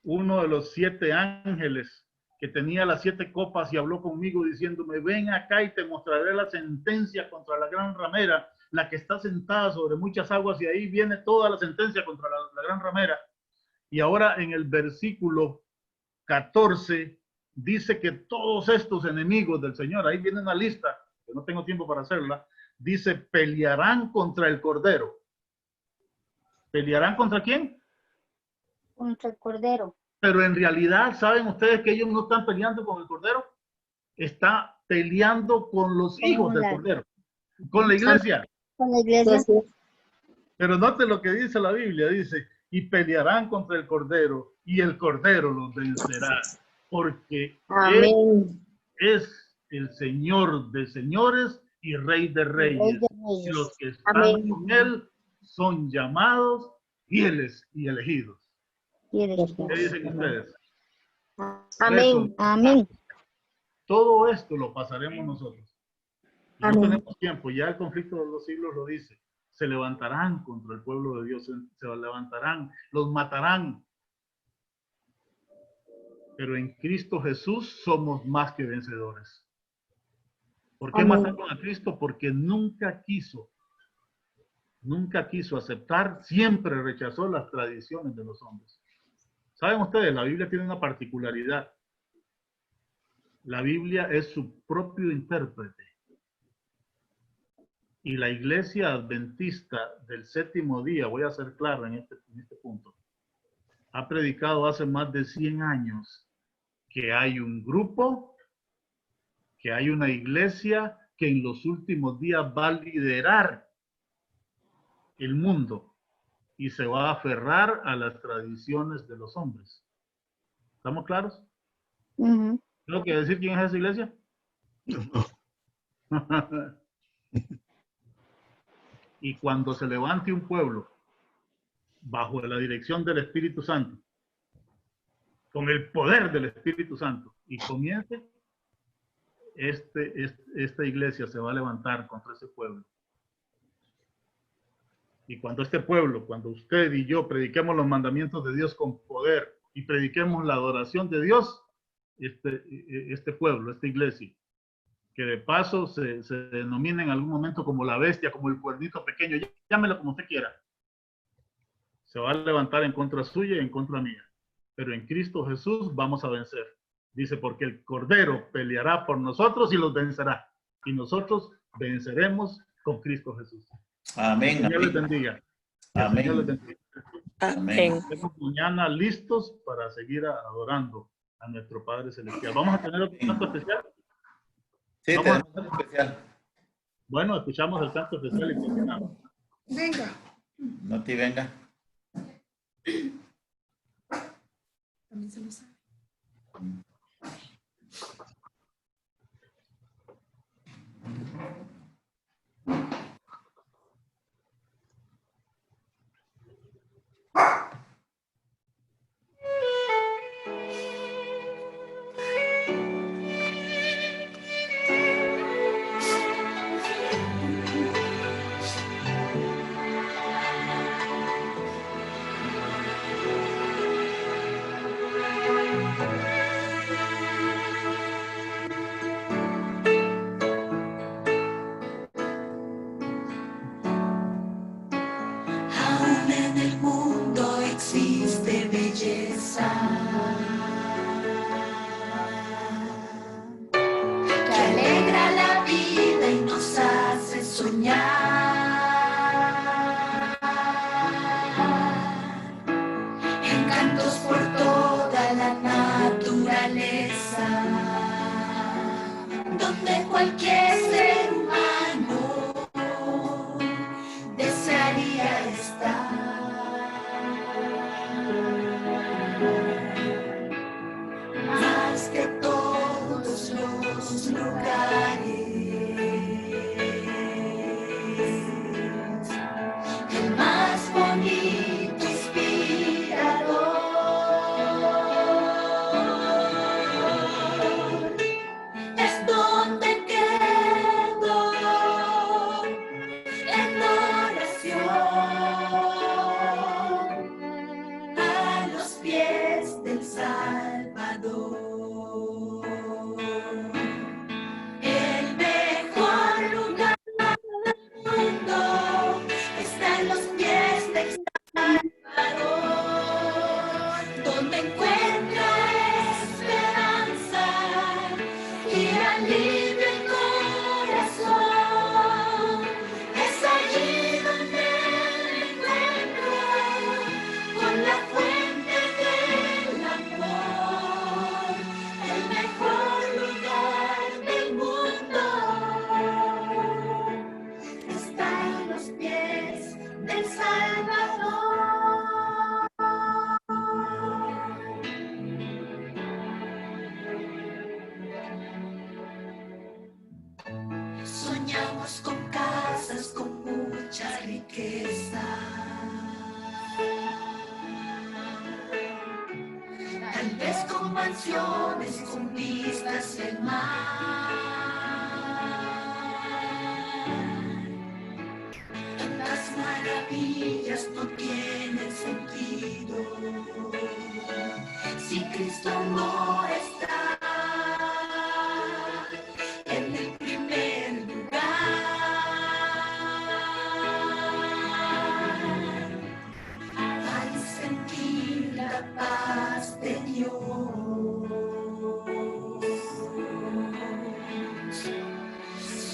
uno de los 7 ángeles que tenía las 7 copas y habló conmigo diciéndome, ven acá y te mostraré la sentencia contra la gran ramera, la que está sentada sobre muchas aguas, y ahí viene toda la sentencia contra la gran ramera. Y ahora en el versículo 14 dice que todos estos enemigos del Señor, ahí viene una lista, que no tengo tiempo para hacerla, dice, pelearán contra el Cordero. ¿Pelearán contra quién? Contra el Cordero. Pero en realidad, ¿saben ustedes que ellos no están peleando con el Cordero? Está peleando con los hijos del Cordero, con la iglesia. Con la iglesia. Pero note lo que dice la Biblia, dice, y pelearán contra el Cordero, y el Cordero los vencerá, porque Él es el Señor de señores y Rey de reyes. Y los que están con Él son llamados, fieles y elegidos. ¿Qué dicen ustedes? Amén. Amén. Todo esto lo pasaremos nosotros. No tenemos tiempo, ya el conflicto de los siglos lo dice. Se levantarán contra el pueblo de Dios, se levantarán, los matarán. Pero en Cristo Jesús somos más que vencedores. ¿Por qué mataron a Cristo? Porque nunca quiso aceptar, siempre rechazó las tradiciones de los hombres. ¿Saben ustedes? La Biblia tiene una particularidad. La Biblia es su propio intérprete. Y la iglesia adventista del séptimo día, voy a ser claro en este punto, ha predicado hace más de 100 años que hay un grupo, que hay una iglesia que en los últimos días va a liderar el mundo y se va a aferrar a las tradiciones de los hombres. ¿Estamos claros? ¿Tengo que decir quién es esa iglesia? Y cuando se levante un pueblo bajo la dirección del Espíritu Santo, con el poder del Espíritu Santo, y comience, esta iglesia se va a levantar contra ese pueblo. Y cuando este pueblo, cuando usted y yo prediquemos los mandamientos de Dios con poder y prediquemos la adoración de Dios, este pueblo, esta iglesia, que de paso se denomina en algún momento como la bestia, como el cuernito pequeño, llámelo como usted quiera, se va a levantar en contra suya y en contra mía. Pero en Cristo Jesús vamos a vencer. Dice, porque el Cordero peleará por nosotros y los vencerá. Y nosotros venceremos con Cristo Jesús. Amén. Que Dios les bendiga. Amén. Dios les bendiga. Amén. Estamos mañana listos para seguir adorando a nuestro Padre Celestial. ¿Vamos a tener otro canto especial? Sí, Vamos tenemos un especial. Bueno, escuchamos el canto especial y continuamos. Venga. No te venga. También se lo sabe. Aún en el mundo existe belleza que alegra la vida y nos hace soñar. Encantos por toda la naturaleza, donde cualquier ser humano desearía estar. Más que todos los lugares, el más bonito, inspirador, es donde quedo en oración a los pies del Salvador. El mejor lugar del mundo está en los pies del Salvador, donde encuentra esperanza y alivio el corazón. Es allí donde me encuentro con la fuente del amor, el mejor lugar del mundo está en los pies del Salvador. Soñamos con casas con mucha riqueza, tal vez con mansiones con vistas al mar. Tantas maravillas no tienen sentido si Cristo no está en el primer lugar. Al sentir la paz de Dios,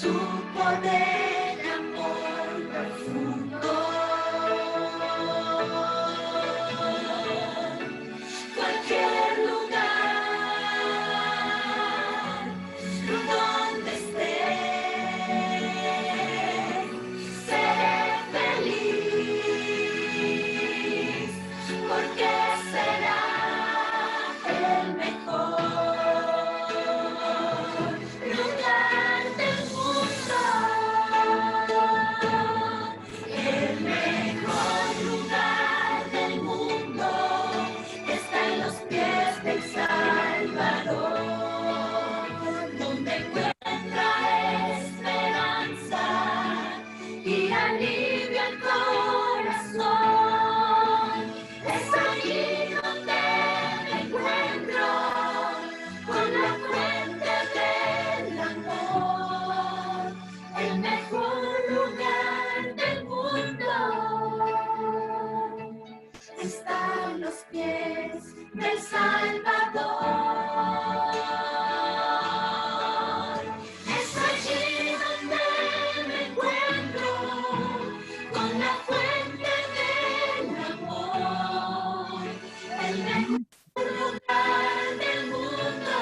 su poder, amor profundo, cualquier lugar donde esté, seré feliz, porque será del Salvador. Es allí donde me encuentro con la fuente del amor, el mejor lugar del mundo.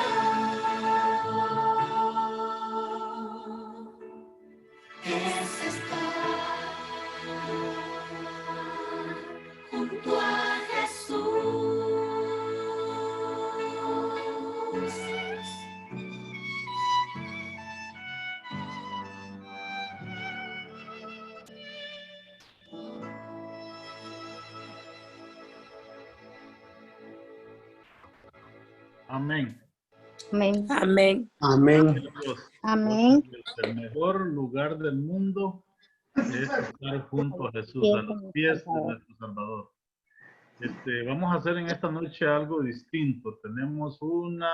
Es estar junto a Jesús. Amén. Amén. Amén. Amén. Dios, Amén. el mejor lugar del mundo es estar junto a Jesús, a los pies de nuestro Salvador. Vamos a hacer en esta noche algo distinto. Tenemos 1,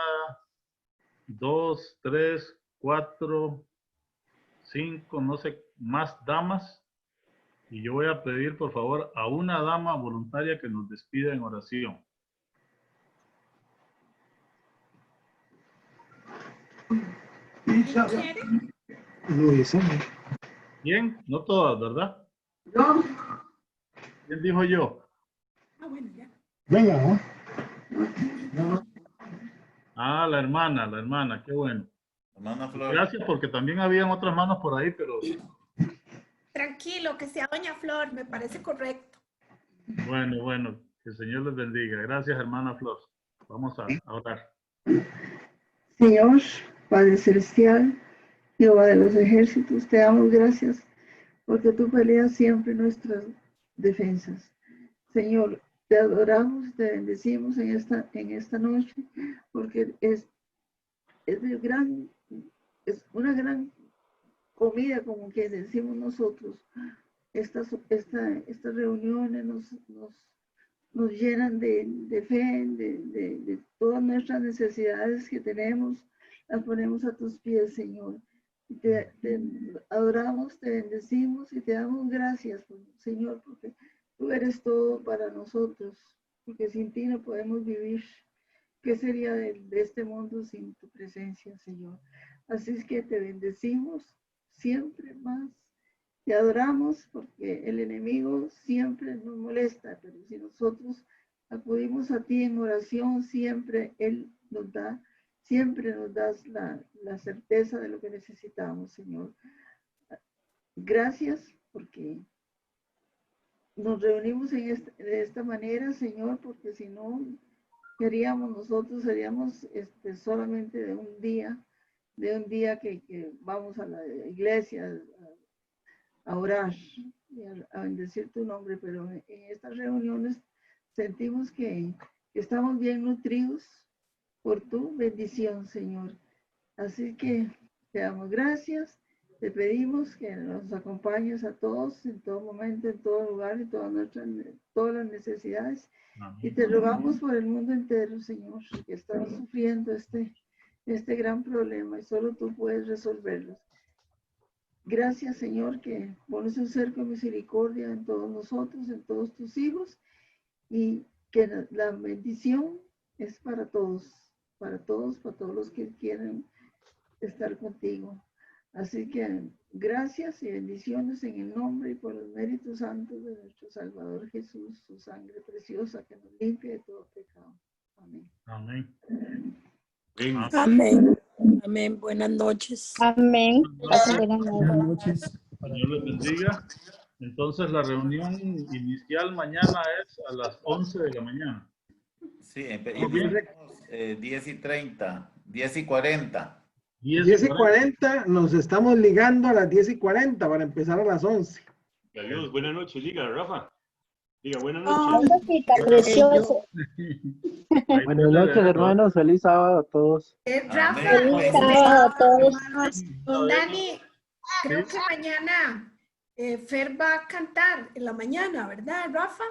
2, 3, 4, 5, no sé, más damas. Y yo voy a pedir, por favor, a una dama voluntaria que nos despida en oración. Luisa. ¿Quién? No todas, ¿verdad? No. ¿Quién dijo yo? Ah, bueno, ya. Venga, Ah, la hermana, qué bueno. Hermana Flor. Gracias, porque también habían otras manos por ahí, pero Tranquilo, que sea doña Flor, me parece correcto. bueno, que el Señor les bendiga. Gracias, hermana Flor. Vamos a orar. Señor, Padre Celestial, Jehová de los ejércitos, te damos gracias porque tú peleas siempre nuestras defensas. Señor, te adoramos, te bendecimos en esta noche porque es una gran comida, como que decimos nosotros. Estas reuniones nos llenan de fe, de todas nuestras necesidades que tenemos, las ponemos a tus pies, Señor. Te adoramos, te bendecimos y te damos gracias, Señor, porque tú eres todo para nosotros, porque sin ti no podemos vivir. ¿Qué sería de este mundo sin tu presencia, Señor? Así es que te bendecimos siempre más. Te adoramos porque el enemigo siempre nos molesta, pero si nosotros acudimos a ti en oración, siempre Él siempre nos das la certeza de lo que necesitamos, Señor. Gracias porque nos reunimos de esta manera, Señor, porque si no, ¿qué haríamos nosotros? Seríamos solamente de un día que vamos a la iglesia a orar y a bendecir tu nombre, pero en estas reuniones sentimos que estamos bien nutridos por tu bendición, Señor. Así que te damos gracias, te pedimos que nos acompañes a todos en todo momento, en todo lugar, en todas las necesidades. Amén. Y te rogamos por el mundo entero, Señor, que estamos sufriendo este gran problema y solo tú puedes resolverlo. Gracias, Señor, que pones un cerco de misericordia en todos nosotros, en todos tus hijos, y que la bendición es para todos los que quieren estar contigo. Así que gracias y bendiciones en el nombre y por los méritos santos de nuestro Salvador Jesús, su sangre preciosa que nos limpia de todo pecado. Amén. Amén. Amén. Amén. Buenas noches. Amén. Buenas noches. Dios les bendiga. Entonces la reunión inicial mañana es a las 11 de la mañana. Sí, empezamos 10:30, 10:40. 10:40, nos estamos ligando a las 10:40 para empezar a las 11. Adiós, buenas noches, diga, Rafa. Diga, buenas Oh, noches. precioso. Buenas noches, hermanos. Feliz sábado a todos. Rafa, Feliz sábado a todos. Don Dani, creo que mañana Fer va a cantar en la mañana, ¿verdad, Rafa?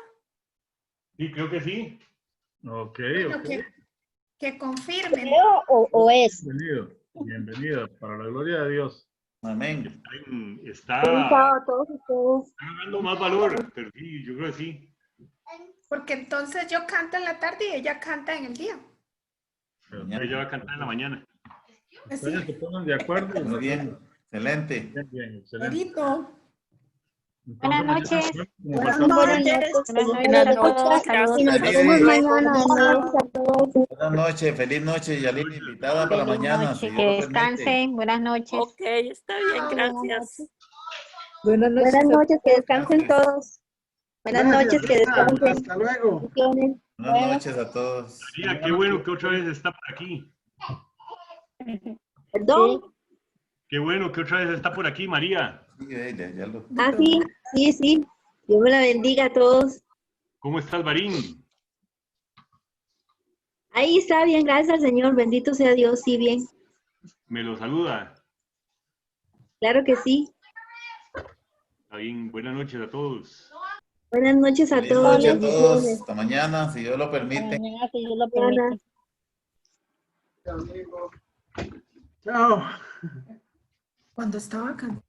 Sí, creo que sí. Ok, Bueno, ok. que confirmen. ¿O es? Bienvenido, para la gloria de Dios. Amén. Está Feliz sábado a todos ustedes. ganando más valor, pero sí, yo creo que sí. Porque entonces yo canto en la tarde y ella canta en el día. Pero ella va a cantar en la mañana. Ustedes se ponen de acuerdo. Muy bien, excelente. Bien, bien, excelente. Bonito. Buenas noches. Buenas Buenas noches. Gracias. Y nos vemos mañana. Buenas noches, feliz noche, Yalini, invitada para Feliz mañana. noche, si que Dios lo permite. descansen. Buenas noches. Ok, está bien, gracias. Buenas noches. Buenas noches, que Gracias. descansen todos. Buenas Gracias, noches, que Rita. descansen. Hasta luego. Bendiciones. Buenas noches a todos. María, qué bueno que otra vez está por aquí. ¿Perdón? Qué bueno que otra vez está por aquí, María. Sí, ya lo- Ah, sí, sí, sí. Dios me la bendiga a todos. ¿Cómo estás, Marín? Ahí está bien, gracias al Señor. Bendito sea Dios, sí, bien. Me lo saluda. Claro que sí. Está bien, buenas noches a todos. Buenas noches a Feliz todos. noche a todos. Bendiciones. Hasta mañana, si Dios lo permite. Mañana, si Dios lo permite. Chao. Cuando estaba cantando.